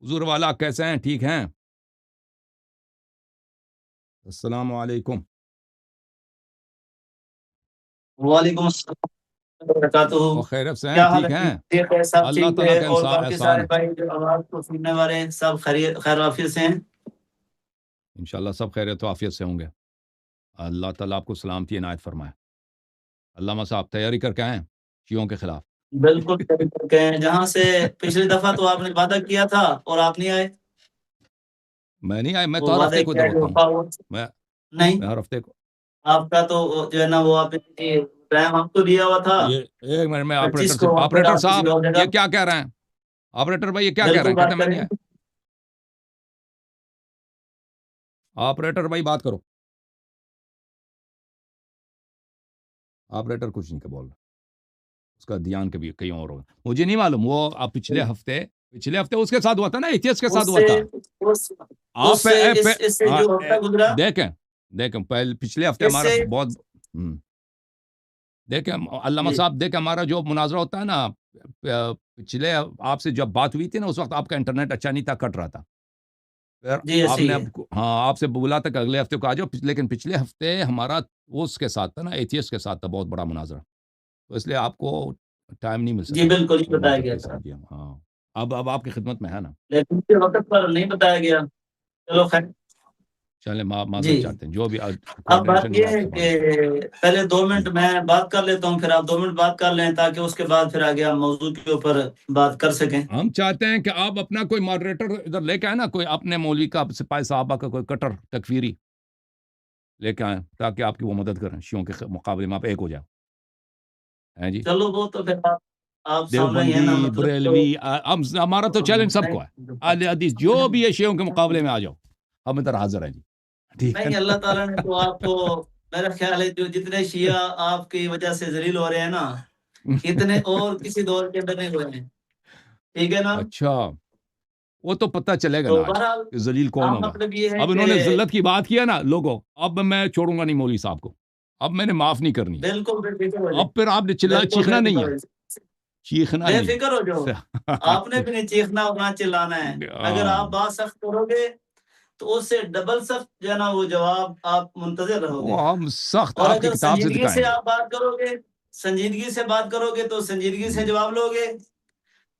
حضور والا کیسے ہیں؟ ٹھیک ہیں؟ السلام علیکم۔ وعلیکم السلام وبرکاتہ۔ اور خیرت سے ہیں؟ کیا حال ٹھیک ہے؟ ہیں؟ ٹھیک ہے، سب اللہ ٹھیک تعالیٰ ہے، کا اور باقی احسان سارے ہے۔ بھائی جو آواز کو سننے والے ہیں سب خیر وافیت سے ہیں؟ انشاءاللہ سب خیریت و عافیت سے ہوں گے۔ اللہ تعالیٰ آپ کو سلامتی عنایت فرمائے۔ علامہ صاحب تیاری کر کے آئیں شیعوں کے خلاف؟ بالکل صحیح کہتے ہیں۔ جہاں سے پچھلی دفعہ تو آپ نے وعدہ کیا تھا اور آپ نہیں آئے۔ میں نہیں آیا، میں وہ تو ہر وعدے ہفتے کو کیا ادھر جو ہوتا ہوں۔ میں نہیں، ہر ہفتے کو آپ کا تو جو ہے نا وہ آپ نے ٹائم ہم کو دیا ہوا تھا یہ ایک منٹ میں 25 آپریٹر سے، کو، اور پھر آپریٹر آپ کسی صاحب اور جگہ۔ یہ کیا کہہ رہے ہیں؟ آپریٹر بھائی یہ کیا کہہ رہے بالکل ہیں؟ کہتے بات ہیں میں کریں۔ نہیں آیا۔ آپریٹر بھائی بات کرو۔ آپریٹر کچھ نہیں کہ بول رہا، اس کا دھیان کبھی کہیں اور ہوگا، مجھے نہیں معلوم۔ وہ آپ پچھلے ہفتے اس کے ساتھ ہوا تھا نا، ایتھیس کے ساتھ ہوا تھا۔ آپ اس سے جو ہفتہ گزرا، دیکھیں پہلے پچھلے ہفتے اس ہمارا سے بہت دیکھیں علامہ جی صاحب، دیکھیں ہمارا جو مناظرہ ہوتا ہے نا، پچھلے آپ سے جب بات ہوئی تھی نا، اس وقت آپ کا انٹرنیٹ اچھا نہیں تھا، کٹ رہا تھا۔ پھر جی آپ ایسے نے ہی ہے۔ آپ سے بولا تھا کہ اگلے ہفتے کو آ جاؤ، لیکن پچھلے ہفتے ہمارا اس کے ساتھ تھا نا، ایتھیس کے ساتھ تھا، بہت بڑا مناظرہ، تو اس لیے آپ کو ٹائم نہیں مل جی سکا بالکل یہ بتایا موضوع گیا کے تھا، ساتھ۔ جی ہاں، اب آپ کی خدمت میں ہے نا۔ لیکن اس وقت پر نہیں بتایا گیا۔ چلو خیر۔ چلیں جی معذرت چاہتے ہیں، جو بھی اب بات کوآرڈینیشن یہ ہوا آپ ہے سے کہ معلوم۔ پہلے 2 منٹ جی میں بات کر لیتا ہوں، پھر آپ 2 منٹ بات کر لیں، تاکہ اس کے بعد پھر آگے ہم موضوع کے اوپر بات کر سکیں۔ ہم چاہتے ہیں کہ آپ اپنا کوئی ماڈریٹر ادھر لے کے آئے نا، کوئی اپنے مولوی کا، سپاہی صحابہ کا کوئی کٹر تکفیری لے کے آئیں، تاکہ آپ کی وہ مدد کریں، شیعوں کے مقابلے میں آپ ایک ہو جائیں۔ ہیں جی، چلو وہ تو پھر آپ سامنے ہی ہے نا، دیوبندی، مطلب تو بریلوی، ہمارا تو چیلنج سب کو ہے، اہل حدیث جو بھی ہے شیعوں کے مقابلے میں آ جاؤ، ہم ادھر حاضر ہیں جی، ٹھیک ہے نہیں، اللہ نا۔ تعالیٰ نے تو آپ کو، میرا خیال ہے جو جتنے شیعہ آپ کی وجہ سے ذلیل ہو رہے ہیں نا، اتنے اور کسی دور کے اندر نہیں ہوئے ہیں، ٹھیک ہے نا۔ اچھا، وہ تو پتہ چلے گا نا تو آج بہرحال کہ ذلیل کون عام ہوگا۔ مطلب یہ ہے اب کہ انہوں نے ذلت کی بات کیا نا لوگوں، اب میں چھوڑوں گا نہیں مولوی صاحب کو، اب میں نے معاف نہیں کرنی۔ بالکل بے فکر ہو جائے، اب پھر آپ نے بالکل چیخنا بے نہیں فکر ہے، ہو جائے، چیخنا بے نہیں فکر ہو جاؤ۔ آپ نے بھی نہیں چیخنا اور نہ چلانا ہے۔ اگر آپ بات سخت کرو گے تو اس سے ڈبل سخت جو ہے نا وہ جواب آپ منتظر رہو گے، وہ ہم سخت اور آپ کی اگر کتاب سے سنجیدگی دکھائیں سے گے۔ آپ بات کرو گے، سنجیدگی سے بات کرو گے تو سنجیدگی سے جواب لو گے،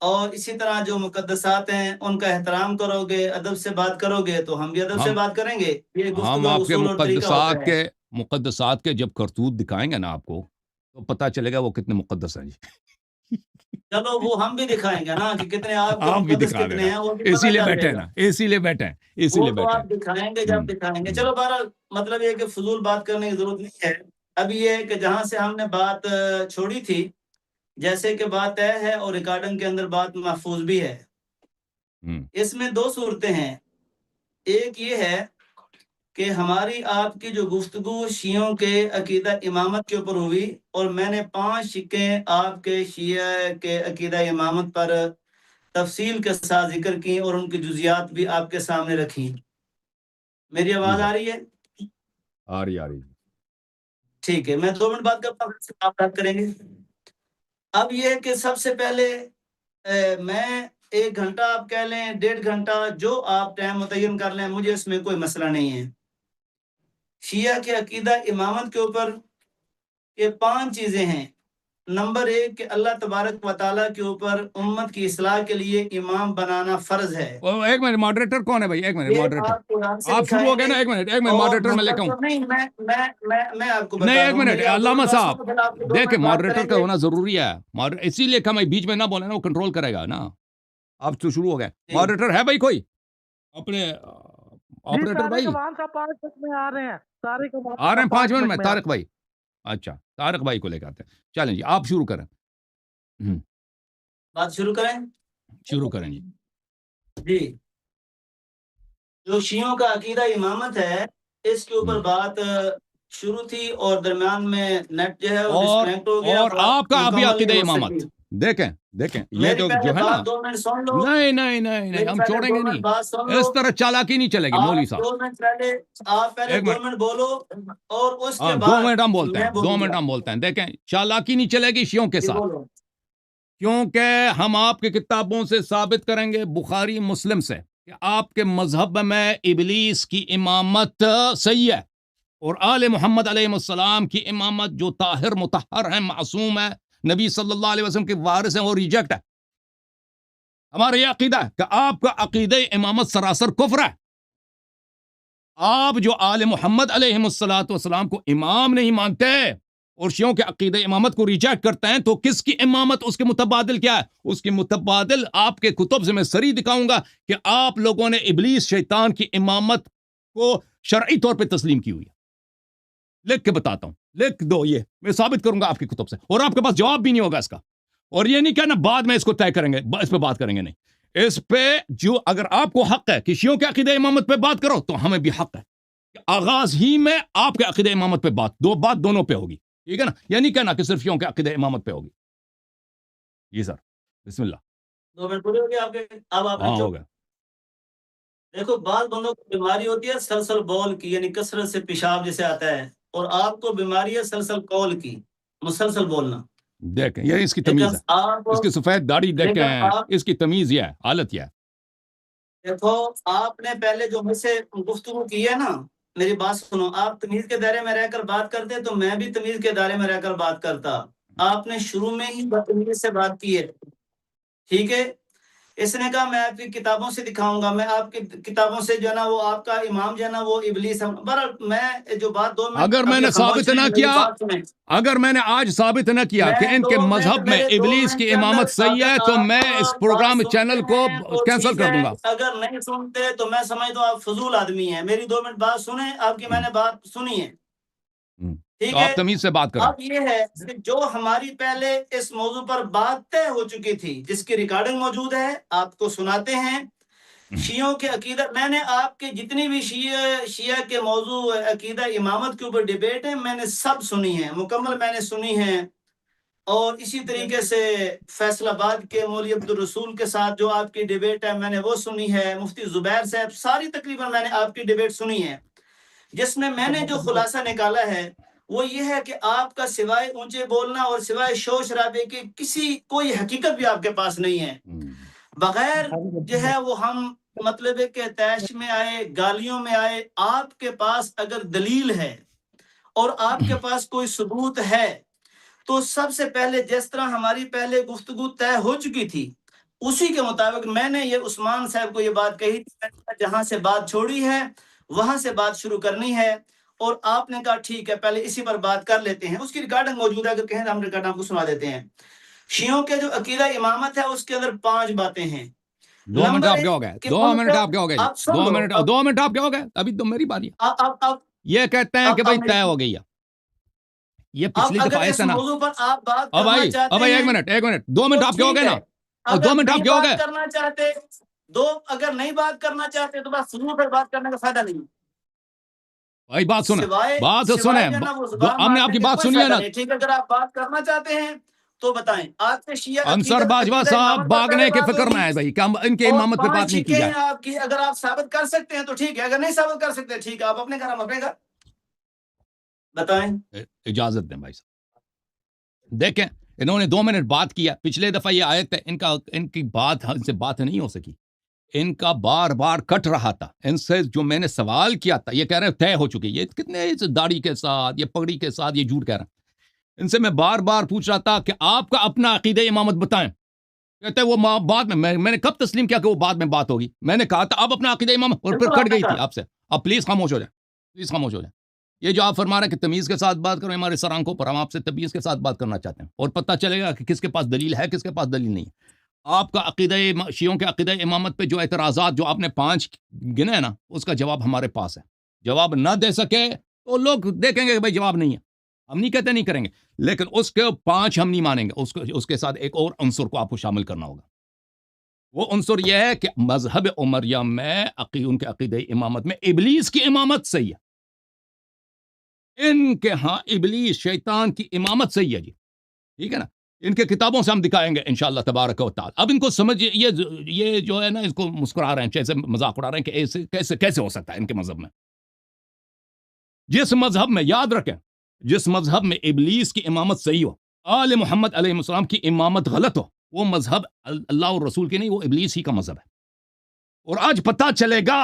اور اسی طرح جو مقدسات ہیں ان کا احترام کرو گے، ادب سے بات کرو گے تو ہم بھی ادب سے ہم بات کریں گے۔ یہ ہم گفتگو آپ کے اصول اور طریقہ ہوتا ہے۔ مقدسات کے جب کرتوت دکھائیں گے نا آپ کو، تو پتہ چلے گا وہ کتنے مقدس ہیں جی۔ چلو وہ ہم بھی دکھائیں گے نا کہ کتنے آپ کے آپ بھی مقدس دکھا کتنے دینا، ہیں، وہ بھی اسی پتہ لیے چل بیٹھے ہیں جائے نا، گا۔ اسی لیے بیٹھے ہیں، اسی وہ لیے تو بیٹھے آپ ہیں۔ دکھائیں گے جب دکھائیں گے۔ ہوں، چلو بہرحال مطلب یہ کہ فضول بات کرنے کی ضرورت نہیں ہے۔ اب یہ ہے کہ جہاں سے ہم نے بات چھوڑی تھی، جیسے کہ بات طے ہے اور ریکارڈنگ کے اندر بات محفوظ بھی ہے۔ ہوں، اس میں 2 صورتیں ہیں، ایک یہ ہے کہ ہماری آپ کی جو گفتگو شیعوں کے عقیدہ امامت کے اوپر ہوئی، اور میں نے 5 شقیں آپ کے شیعہ کے عقیدہ امامت پر تفصیل کے ساتھ ذکر کی، اور ان کی جزیات بھی آپ کے سامنے رکھی۔ میری جی آواز سر، آ رہی ہے؟ آ رہی ٹھیک ہے، میں 2 منٹ بات کرتا ہوں، پھر سے آپ بات کریں گے۔ اب یہ کہ سب سے پہلے میں 1 گھنٹہ آپ کہہ لیں، 1.5 گھنٹہ، جو آپ ٹائم متعین کر لیں، مجھے اس میں کوئی مسئلہ نہیں ہے۔ شیعہ کے عقیدہ امامت کے اوپر یہ 5 چیزیں ہیں۔ نمبر 1 کہ اللہ تبارک و تعالیٰ کے اوپر امت کی اصلاح کے لیے امام بنانا فرض ہے۔ ایک منٹ، ماڈریٹر کون ہے بھائی؟ ایک منٹ یہ ماڈریٹر، آپ قرآن سے آپ شروع دکھائیں ہو گئے گے، نا، ایک منٹ اور ماڈریٹر میں لے کے آؤں۔ نہیں، میں آپ کو نہیں بتا ایک رہا ہوں، منٹ میری آپ 2 علامہ منٹ بات صاحب، سنو، پھر آپ کے 2 دیکھیں منٹ بات ماڈریٹر کریں کا گے۔ ہونا ضروری ہے، اسی لیے کہ میں بیچ میں نہ بولے نا، وہ کنٹرول کرے گا نا۔ آپ تو شروع ہو گئے، جی ماڈریٹر ہے بھائی کوئی اپنے جی آپریٹر طارق بھائی؟ کمال صاحب 5 منٹ میں آ رہے ہیں، طارق کمال آ رہے صاحب ہیں 5 منٹ 5 منٹ میں، میں آ طارق بھائی؟ اچھا، طارق بھائی کو لے کے آتے ہیں، چلیں جی آپ شروع کریں۔ بات شروع کریں۔ شروع کریں جی۔ جی، جو شیعوں کا عقیدہ امامت ہے، اس کے اوپر بات شروع تھی، اور درمیان میں نیٹ جو ہے وہ ڈسکنیکٹ ہو گیا، اور بات آپ کا ابھی مکمل عقیدہ نہیں ہو امامت سکی۔ دیکھیں یہ میری پہلے جو ہے نا، بات 2 منٹ سن لو، نہیں میری ہم پہلے چھوڑیں 2 گے منٹ نہیں، بات سن لو۔ اس طرح چالاکی نہیں چلے گی مولوی آپ صاحب۔ 2 منٹ پہلے، آپ پہلے ایک 2 منٹ، منٹ بولو، اور اس کے ہاں 2 بعد منٹ ہم بولتے ہیں، میں 2 بولوں منٹ گا۔ ہم بولتے ہیں، دیکھیں چالاکی نہیں چلے گی شیعوں کے جی ساتھ، بولو۔ کیونکہ ہم آپ کی کتابوں سے ثابت کریں گے، بخاری مسلم سے، کہ آپ کے مذہب میں ابلیس کی امامت صحیح ہے، اور آل محمد علیہ السلام کی امامت جو طاہر مطہر ہیں، معصوم ہے، نبی صلی اللہ علیہ وسلم کے وارث ہیں، وہ ریجیکٹ ہے۔ ہمارا یہ عقیدہ ہے کہ آپ کا عقیدہ امامت سراسر کفر ہے۔ آپ جو آل محمد علیہ السلام کو امام نہیں مانتے اور شیعوں کے عقیدہ امامت کو ریجیکٹ کرتے ہیں، تو کس کی امامت، اس کے متبادل کیا ہے؟ اس کی متبادل آپ کے کتب سے میں صریح دکھاؤں گا کہ آپ لوگوں نے ابلیس شیطان کی امامت کو شرعی طور پہ تسلیم کی ہوئی ہے۔ لکھ کے بتاتا ہوں، لکھ دو، یہ میں ثابت کروں گا آپ کی کتب سے، اور آپ کے پاس جواب بھی نہیں ہوگا اس کا۔ اور یہ نہیں کہنا بعد میں اس کو طے کریں گے، اس پہ بات کریں گے، نہیں، اس پہ جو اگر آپ کو حق ہے کہ شیعوں کے عقیدہ امامت پہ بات کرو، تو ہمیں بھی حق ہے کہ آغاز ہی میں آپ کے عقیدہ امامت پہ بات دونوں پہ ہوگی، ٹھیک ہے نا؟ یہ نہیں کہنا کہ صرف شیعوں کے عقیدہ امامت پہ ہوگی۔ جی سر، بسم اللہ۔ 2 منٹ پورے ہو گئے آپ کے؟ اب آپ ہاں ہو گیا۔ دیکھو، بعض بندوں کو بیماری ہوتی ہے سلسل بول کی، یعنی کثرت سے پیشاب جیسے آتا ہے، اور آپ کو بیماری ہے سلسل قول کی، مسلسل بولنا۔ دیکھیں، یہ اس کی لیکن تمیز ہے، آپ اس کی سفید داڑھی لیکن دیکھیں، آپ اس کی تمیز یہ ہے، حالت یہ ہے۔ دیکھو، آپ نے پہلے جو مجھ سے گفتگو کی ہے نا، میری بات سنو، آپ تمیز کے دائرے میں رہ کر بات کرتے تو میں بھی تمیز کے دائرے میں رہ کر بات کرتا۔ آپ نے شروع میں ہی بدتمیز سے بات کی ہے، ٹھیک ہے؟ اس نے کہا میں آپ کی کتابوں سے دکھاؤں گا، میں آپ کی کتابوں سے جو ہے نا وہ آپ کا امام جو ہے نا وہ ابلیس ہے۔ بہرحال میں جو بات 2 منٹ اگر میں ابھی نے خاموش ثابت رہیں، نہ میری کیا، بات سنیں۔ اگر میں نے آج ثابت نہ کیا کہ میں ان کے 2 منٹ، مذہب میں میرے 2 ابلیس منٹ کی کے اندر امامت صحیح ہے، اگر تو میں آپ اس بات پروگرام سنتے چینل کو ہیں تو کینسل ٹھیک کر دوں ہے، گا۔ اگر نہیں سنتے تو میں سمجھتا ہوں آپ فضول آدمی ہیں۔ میری 2 منٹ بات سنیں، آپ کی میں نے بات سنی ہے، ٹھیک تو ہے؟ آپ تمیز سے بات کریں۔ اب یہ ہے کہ جو ہماری پہلے اس موضوع پر بات طے ہو چکی تھی، جس کی ریکارڈنگ موجود ہے، آپ کو سناتے ہیں۔ شیعوں کے عقیدہ، میں نے آپ کے جتنی بھی شیعہ کے موضوع عقیدہ امامت کے اوپر ڈیبیٹ ہے، میں نے سب سنی ہیں، مکمل میں نے سنی ہیں۔ اور اسی طریقے سے فیصل آباد کے مولوی عبدالرسول کے ساتھ جو آپ کی ڈیبیٹ ہے، میں نے وہ سنی ہے۔ مفتی زبیر صاحب، ساری تقریباً میں نے آپ کی ڈیبیٹ سنی ہے، جس میں نے جو خلاصہ نکالا ہے وہ یہ ہے کہ آپ کا سوائے اونچے بولنا اور سوائے شور شرابے کے کوئی حقیقت بھی آپ کے پاس نہیں ہے۔ بغیر جو ہے وہ ہم مطلب ہے کہ تیش میں آئے، گالیوں میں آئے، آپ کے پاس اگر دلیل ہے اور آپ کے پاس کوئی ثبوت ہے، تو سب سے پہلے جس طرح ہماری پہلے گفتگو طے ہو چکی تھی، اسی کے مطابق میں نے یہ عثمان صاحب کو یہ بات کہی تھی، میں نے کہا جہاں سے بات چھوڑی ہے وہاں سے بات شروع کرنی ہے، اور آپ نے کہا ٹھیک ہے، پہلے اسی پر بات کر لیتے ہیں۔ اس کی ریکارڈنگ موجود ہے، اگر کہیں ہم ریکارڈ آپ کو سنا دیتے ہیں۔ شیعوں کے جو عقیدہ امامت ہے اس کے اندر 5 باتیں ہیں۔ 2 منٹ نمبر آپ 1 کیا ہو گئے؟ کہ 2 ان منٹ کا، آپ کیا ہو گئے؟ آپ سن 2 لو، منٹ، 2 منٹ آپ کیا ہو گئے؟ ابھی تو میری باری ہے۔ اب یہ کہتے ہیں کہ بھائی طے میری- ہو گئی ہے۔ یہ پچھلی اگر دفعہ اس ایسا نا، موضوع پر آپ بات اب کرنا بھائی، چاہتے اب بھائی ہیں ایک منٹ 2 منٹ تو آپ کیا ہو ٹھیک گئے نا؟ ہے، اور 2 اگر منٹ آپ نہیں کیا ہو گئے؟ بات کرنا چاہتے اگر نہیں بات کرنا چاہتے تو بس فضول پر بات کرنے کا فائدہ نہیں، بھائی بات سنیں، سوائے بات سنیں، جو ہے نا وہ زبان ہم نے آپ مارنے کی کے بات کوئی سنی ہے فائدہ نا؟ نہیں۔ ٹھیک ہے، اگر آپ بات کرنا چاہتے ہیں تو بتائیں۔ آپ کے شیعہ انصر باجوہ عقیدہ صاحب امامت پر بھاگنے پہلے کے بات فکر ہوگی، میں ہے بھائی کہ ان کے اور امامت پہ 5 بات نہیں کی چیزیں ہیں جائے۔ آپ کی، اگر آپ ثابت کر سکتے ہیں تو ٹھیک ہے، اگر نہیں ثابت کر سکتے ٹھیک ہے، آپ اپنے گھر، ہم اپنے گھر، بتائیں۔ اجازت دیں بھائی صاحب، دیکھیں انہوں نے 2 منٹ بات کیا، پچھلے دفعہ یہ آیت ہے، ان کی بات، ان سے بات نہیں ہو سکی، ان کا بار بار کٹ رہا تھا۔ ان سے جو میں نے سوال کیا تھا، یہ کہہ رہے ہیں طے ہو چکی، یہ کتنے داڑھی کے ساتھ، یہ پگڑی کے ساتھ یہ جھوٹ کہہ رہے ہیں۔ ان سے میں بار بار پوچھ رہا تھا کہ آپ کا اپنا عقیدہ امامت بتائیں، کہتے ہیں وہ بعد میں نے کب تسلیم کیا کہ وہ بعد میں بات ہوگی؟ میں نے کہا تھا آپ اپنا عقیدہ امامت، اور پھر بالکل کٹ آپ نے گئی تھی کہا۔ آپ سے۔ اب پلیز خاموش ہو جائیں، پلیز خاموش ہو جائیں۔ یہ جو آپ فرما رہے ہیں کہ تمیز کے ساتھ بات کرو ہمارے سر آنکھوں پر، ہم آپ سے تمیز کے ساتھ بات کرنا چاہتے ہیں، اور پتہ چلے گا کہ کس کے پاس دلیل ہے، کس کے پاس دلیل نہیں ہے۔ آپ کا عقیدہ، شیعوں کے عقیدہ امامت پہ جو اعتراضات جو آپ نے 5 گنے نا، اس کا جواب ہمارے پاس ہے۔ جواب نہ دے سکے تو لوگ دیکھیں گے کہ بھائی جواب نہیں ہے، ہم نہیں کہتے نہیں کریں گے، لیکن اس کے 5 ہم نہیں مانیں گے، اس کے ساتھ ایک اور عنصر کو آپ کو شامل کرنا ہوگا۔ وہ عنصر یہ ہے کہ مذہب عمریہ میں ان کے عقیدہ امامت میں ابلیس کی امامت صحیح ہے۔ ان کے ہاں ابلیس شیطان کی امامت صحیح ہے جی، ٹھیک ہے نا؟ ان کے کتابوں سے ہم دکھائیں گے انشاءاللہ تبارک و تعالی۔ اب ان کو سمجھ، یہ جو ہے نا، اس کو مسکرا رہے ہیں، جیسے مذاق اڑا رہے ہیں کہ کیسے ہو سکتا ہے ان کے مذہب میں۔ جس مذہب میں، یاد رکھیں، جس مذہب میں ابلیس کی امامت صحیح ہو، آل محمد علیہ السلام کی امامت غلط ہو، وہ مذہب اللہ اور رسول کے نہیں، وہ ابلیس ہی کا مذہب ہے. اور آج پتہ چلے گا،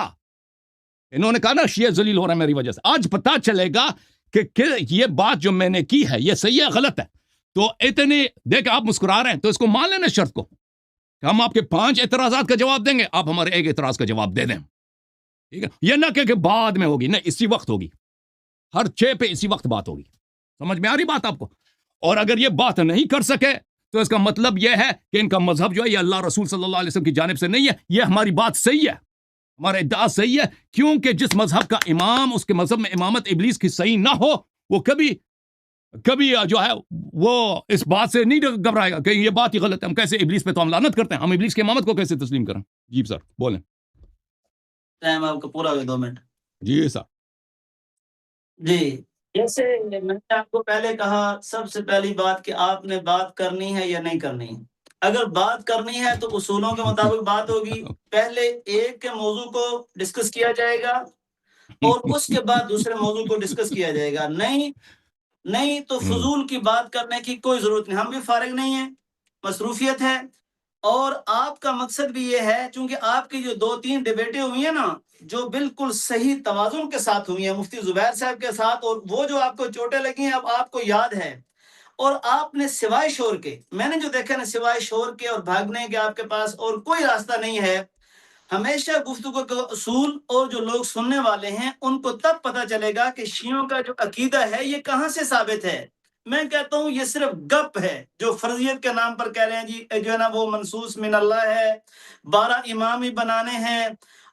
انہوں نے کہا نا شیعہ ذلیل ہو رہا ہے میری وجہ سے، آج پتہ چلے گا کہ یہ بات جو میں نے کی ہے یہ صحیح ہے غلط ہے. تو اتنے دیکھ آپ مسکرا رہے ہیں تو اس کو مان لینا شرط کو کہ ہم آپ کے 5 اعتراضات کا جواب دیں گے، آپ ہمارے ایک اعتراض کا جواب دے دیں. ٹھیک ہے، یہ نہ کہ بعد میں ہوگی، نہ اسی وقت ہوگی، ہر 6 پہ اسی وقت بات ہوگی. سمجھ میں آ رہی بات آپ کو؟ اور اگر یہ بات نہیں کر سکے تو اس کا مطلب یہ ہے کہ ان کا مذہب جو ہے یہ اللہ رسول صلی اللہ علیہ وسلم کی جانب سے نہیں ہے. یہ ہماری بات صحیح ہے، ہمارا ادعا صحیح ہے، کیونکہ جس مذہب کا امام اس کے مذہب میں امامت ابلیس کی صحیح نہ ہو، وہ کبھی جو ہے وہ اس بات سے نہیں گھبرائے گا کہ یہ بات ہی غلط ہے. ہم کیسے ابلیس پہ تو ہم لعنت کرتے ہیں، ہم ابلیس کی امامت کو کیسے تسلیم کریں؟ جی سر بولیں. ٹائم آپ کا پورا ہو گیا 2 منٹ. جی سر. جی جیسے میں نے آپ کو پہلے کہا، سب سے پہلی بات کہ آپ نے بات کرنی ہے یا نہیں کرنی. اگر بات کرنی ہے تو اصولوں کے مطابق بات ہوگی. پہلے ایک کے موضوع کو ڈسکس کیا جائے گا اور اس کے بعد دوسرے موضوع کو ڈسکس کیا جائے گا. نہیں تو فضول کی بات کرنے کی کوئی ضرورت نہیں. ہم بھی فارغ نہیں ہیں، مصروفیت ہے. اور آپ کا مقصد بھی یہ ہے، چونکہ آپ کی جو 2-3 ڈیبیٹیں ہوئی ہیں نا، جو بالکل صحیح توازن کے ساتھ ہوئی ہیں مفتی زبیر صاحب کے ساتھ، اور وہ جو آپ کو چوٹیں لگی ہیں اب آپ کو یاد ہے، اور آپ نے سوائے شور کے، میں نے جو دیکھا نا، سوائے شور کے اور بھاگنے کے آپ کے پاس اور کوئی راستہ نہیں ہے. ہمیشہ گفتگو کا اصول اور جو لوگ سننے والے ہیں ان کو تب پتہ چلے گا کہ شیعوں کا جو عقیدہ ہے یہ کہاں سے ثابت ہے. میں کہتا ہوں یہ صرف گپ ہے جو فرضیت کے نام پر کہہ رہے ہیں. جی جو ہے نا وہ منصوص من اللہ ہے، 12 امام ہی بنانے ہیں،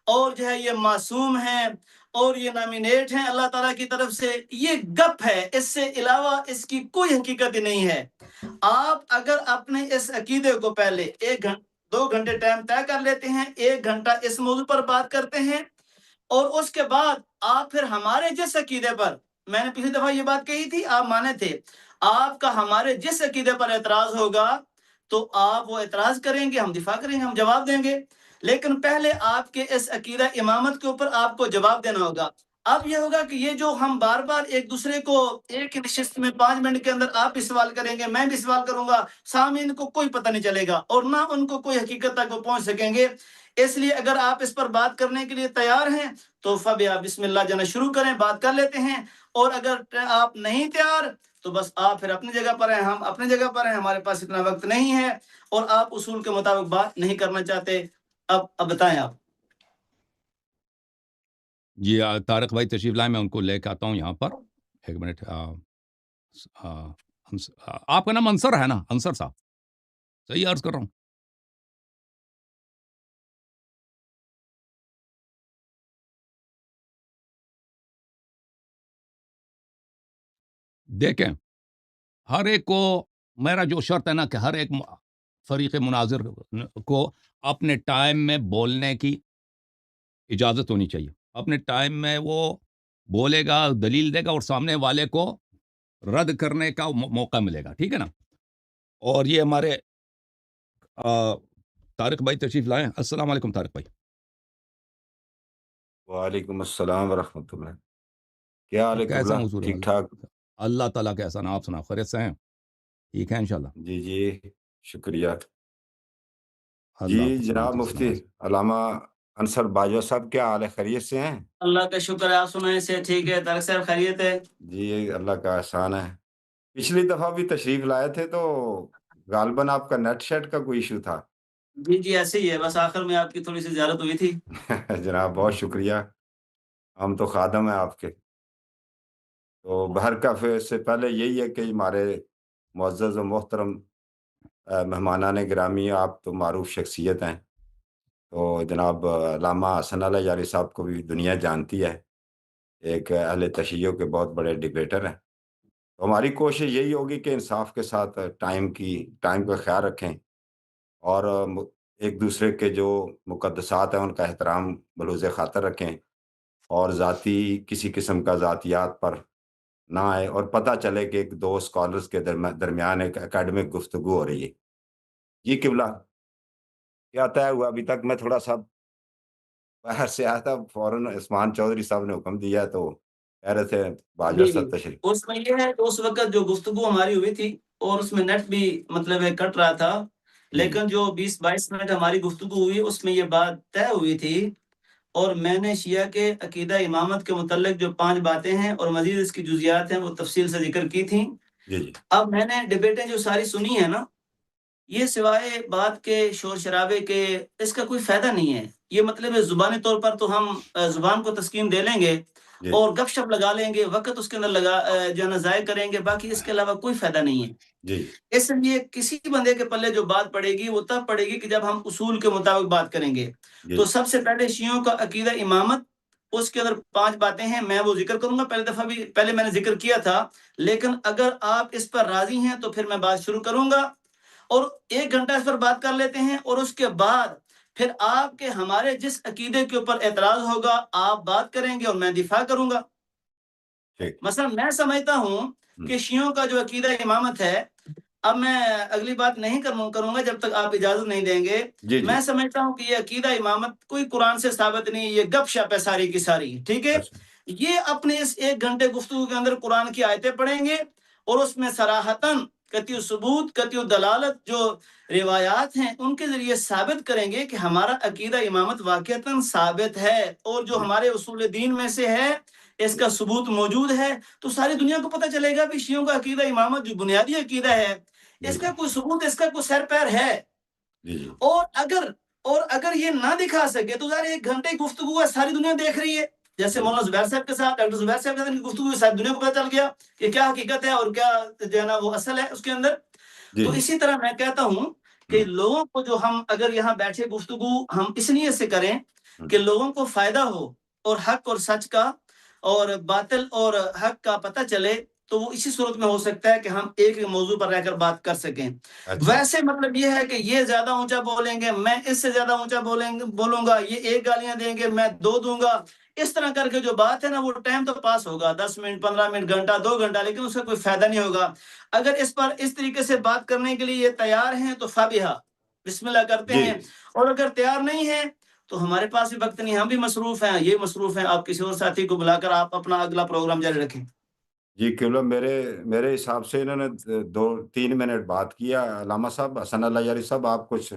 اور جو ہے یہ معصوم ہیں، اور یہ نامینیٹ ہیں اللہ تعالیٰ کی طرف سے. یہ گپ ہے، اس سے علاوہ اس کی کوئی حقیقت ہی نہیں ہے. آپ اگر اپنے اس عقیدے کو پہلے 2 گھنٹے ٹائم طے کر لیتے ہیں، 1 گھنٹہ اس موضوع پر بات کرتے ہیں، اور اس کے بعد آپ پھر ہمارے جس عقیدے پر، میں نے پچھلی دفعہ یہ بات کہی تھی، آپ مانے تھے، آپ کا ہمارے جس عقیدے پر اعتراض ہوگا تو آپ وہ اعتراض کریں گے، ہم دفاع کریں گے، ہم جواب دیں گے. لیکن پہلے آپ کے اس عقیدہ امامت کے اوپر آپ کو جواب دینا ہوگا. اب یہ ہوگا کہ یہ جو ہم بار بار ایک دوسرے کو ایک ہی نشست میں 5 منٹ کے اندر آپ بھی سوال کریں گے، میں بھی سوال کروں گا، سامعین کو کوئی پتہ نہیں چلے گا اور نہ ان کو کوئی حقیقت تک وہ پہنچ سکیں گے. اس لیے اگر آپ اس پر بات کرنے کے لیے تیار ہیں تو فبیا بسم اللہ جانا شروع کریں، بات کر لیتے ہیں. اور اگر آپ نہیں تیار تو بس آپ پھر اپنی جگہ پر ہیں، ہم اپنی جگہ پر ہیں، ہمارے پاس اتنا وقت نہیں ہے اور آپ اصول کے مطابق بات نہیں کرنا چاہتے. اب بتائیں آپ. جی طارق بھائی تشریف لائیں، میں ان کو لے کے آتا ہوں یہاں پر. ایک منٹ. آپ کا نام انصر ہے نا؟ انصر صاحب صحیح عرض کر رہا ہوں؟ دیکھیں، ہر ایک کو میرا جو شرط ہے نا کہ ہر ایک فریق مناظر کو اپنے ٹائم میں بولنے کی اجازت ہونی چاہیے. اپنے ٹائم میں وہ بولے گا، دلیل دے گا اور سامنے والے کو رد کرنے کا موقع ملے گا. ٹھیک ہے نا؟ اور یہ ہمارے طارق بھائی تشریف لائیں. السلام علیکم طارق بھائی. وعلیکم السلام ورحمۃ اللہ. کیا حال ہے کیسا قبلہ؟ حضور؟ ٹھیک ٹھاک؟ اللہ تعالیٰ کا احسان. آپ سنا خیریت سے ہیں؟ ٹھیک ہے انشاءاللہ. جی جی شکریہ. جی اللہ جناب مفتی علامہ انصر باجوہ صاحب، کیا حال ہے؟ خیریت سے ہیں؟ اللہ کا شکر ہے، آپ سنائیں سے ٹھیک ہے؟ طارق صاحب خیریت ہے؟ جی اللہ کا احسان ہے. پچھلی دفعہ بھی تشریف لائے تھے تو غالباً آپ کا نیٹ شیٹ کا کوئی ایشو تھا. جی ایسے ہی ہے، بس آخر میں آپ کی تھوڑی سی زیارت ہوئی تھی. جناب بہت شکریہ، ہم تو خادم ہیں آپ کے. تو بہرکیف اس سے پہلے یہی ہے کہ ہمارے معزز و محترم مہمانان گرامی، آپ تو معروف شخصیت ہیں. تو جناب علامہ حسن علی یاری صاحب کو بھی دنیا جانتی ہے، ایک اہل تشیع کے بہت بڑے ڈیبیٹر ہیں. تو ہماری کوشش یہی ہوگی کہ انصاف کے ساتھ ٹائم کا خیال رکھیں اور ایک دوسرے کے جو مقدسات ہیں ان کا احترام بلوز خاطر رکھیں، اور ذاتی کسی قسم کا ذاتیات پر نہ آئے، اور پتہ چلے کہ ایک دو اسکالرز کے درمیان ایک اکیڈمک گفتگو ہو رہی ہے. جی قبلہ کیا طے ہوا ابھی تک؟ میں تھوڑا سا باہر سے آیا تھا، فوراً عثمان چودھری صاحب نے حکم دیا تو کہہ رہے تھے باجوہ صاحب تشریف. اس میں یہ ہے کہ اس وقت جو گفتگو ہماری ہوئی تھی اور اس میں نیٹ بھی مطلب کٹ رہا تھا، لیکن جو 20-22 منٹ ہماری گفتگو ہوئی اس میں یہ بات طے ہوئی تھی، اور میں نے شیعہ کے عقیدہ امامت کے متعلق جو 5 باتیں ہیں اور مزید اس کی جزیات ہیں وہ تفصیل سے ذکر کی تھیں۔ جی جی اب میں نے ڈبیٹیں جو ساری سنی ہیں نا، یہ سوائے بات کے شور شرابے کے اس کا کوئی فائدہ نہیں ہے۔ یہ مطلب ہے زبانی طور پر تو ہم زبان کو تسکین دے لیں گے جی اور گپ شپ لگا لیں گے، وقت اس کے اندر لگا جو ہے نا ضائع کریں گے، باقی اس کے علاوہ کوئی فائدہ نہیں ہے۔ جی اس لیے کسی بندے کے پلے جو بات پڑے گی وہ تب پڑے گی کہ جب ہم اصول کے مطابق بات کریں گے۔ جی تو سب سے پہلے شیعوں کا عقیدہ امامت، اس کے اندر 5 باتیں ہیں، میں وہ ذکر کروں گا۔ پہلے میں نے ذکر کیا تھا، لیکن اگر آپ اس پر راضی ہیں تو پھر میں بات شروع کروں گا اور 1 گھنٹہ اس پر بات کر لیتے ہیں، اور اس کے بعد پھر آپ کے ہمارے جس عقیدے کے اوپر اعتراض ہوگا آپ بات کریں گے اور میں دفاع کروں گا۔ ٹھیک مثلا میں سمجھتا ہوں کہ شیعوں کا جو عقیدہ امامت ہے، اب میں اگلی بات نہیں کروں گا جب تک آپ اجازت نہیں دیں گے۔ جی جی میں سمجھتا ہوں کہ یہ عقیدہ امامت کوئی قرآن سے ثابت نہیں، یہ گپ شپ ہے ساری کی ساری، ٹھیک ہے۔ اچھا یہ اپنے اس 1 گھنٹے گفتگو کے اندر قرآن کی آیتیں پڑھیں گے اور اس میں صراحتاً قطعی ثبوت، قطعی دلالت جو روایات ہیں ان کے ذریعے ثابت کریں گے کہ ہمارا عقیدہ امامت واقعتاً ثابت ہے، اور جو جی ہمارے اصول دین میں سے ہے اس کا ثبوت موجود ہے۔ تو ساری دنیا کو پتہ چلے گا کہ شیعوں کا عقیدہ امامت جو بنیادی عقیدہ ہے اس جی کا کوئی ثبوت، اس کا کوئی سر پیر ہے۔ جی جی اور اگر یہ نہ دکھا سکے تو ظاہر 1 گھنٹے گفتگو ہے، ساری دنیا دیکھ رہی ہے۔ جیسے مولانا زبیر صاحب کے ساتھ ڈاکٹر زبیر صاحب کے ساتھ ان کی گفتگو ہے، ساری دنیا کو پتہ چل گیا کہ کیا حقیقت ہے اور کیا جو ہے نا وہ اصل ہے اس کے اندر۔ جی تو جی اسی طرح میں کہتا ہوں کہ لوگوں کو جو ہم اگر یہاں بیٹھے گفتگو ہم اس نیت سے کریں کہ لوگوں کو فائدہ ہو اور حق اور سچ کا اور باطل اور حق کا پتہ چلے، تو وہ اسی صورت میں ہو سکتا ہے کہ ہم ایک موضوع پر رہ کر بات کر سکیں۔ اچھا ویسے مطلب یہ ہے کہ یہ زیادہ اونچا بولیں گے، میں اس سے زیادہ اونچا بولوں گا، یہ 1 گالیاں دیں گے میں 2 دوں گا، اس طرح کر کے جو بات ہے نا وہ ٹائم تو پاس ہوگا، 10 منٹ 15 منٹ گھنٹہ 2 گھنٹہ، لیکن اس کا کوئی فائدہ نہیں ہوگا۔ اگر اس پر اس طریقے سے بات کرنے کے لیے یہ تیار ہیں تو فابہا، بسم اللہ کرتے جی ہیں، اور اگر تیار نہیں ہیں تو ہمارے پاس بھی وقت نہیں، ہم بھی مصروف ہیں، یہ مصروف ہیں، آپ کسی اور ساتھی کو بلا کر آپ اپنا اگلا پروگرام جاری رکھیں۔ جی قبلہ میرے حساب سے انہوں نے 2-3 منٹ بات کیا۔ علامہ صاحب، حسن اللہ یاری صاحب، آپ کچھ